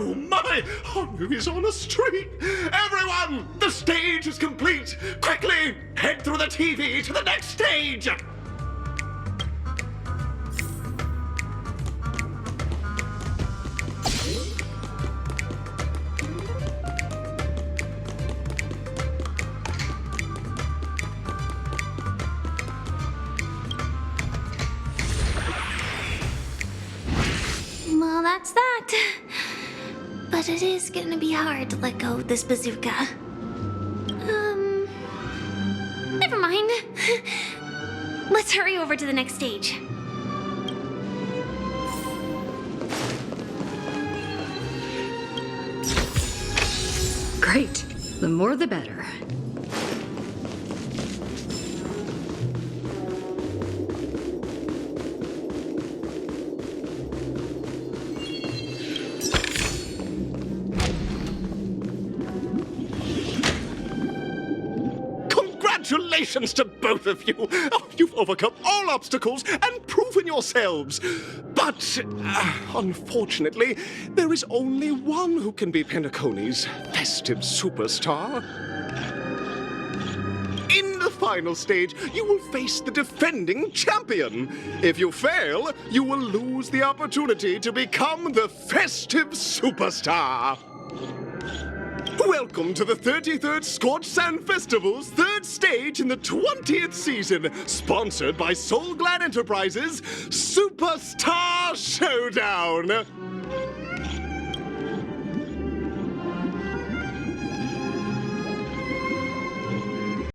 Oh my! Honor is on a streak! Everyone! The stage is complete! Quickly! Head through the TV to the next stage! Well, that's that. But it is gonna be hard to let go of this bazooka. Never mind. Let's hurry over to the next stage. Great. The more the better. Congratulations to both of you! Oh, you've overcome all obstacles and proven yourselves! But, unfortunately, there is only one who can be Penacony's festive superstar. In the final stage, you will face the defending champion. If you fail, you will lose the opportunity to become the festive superstar. Welcome to the 33rd Scorched Sand Festival's third stage in the 20th season, sponsored by Soul Glad Enterprises' Superstar Showdown!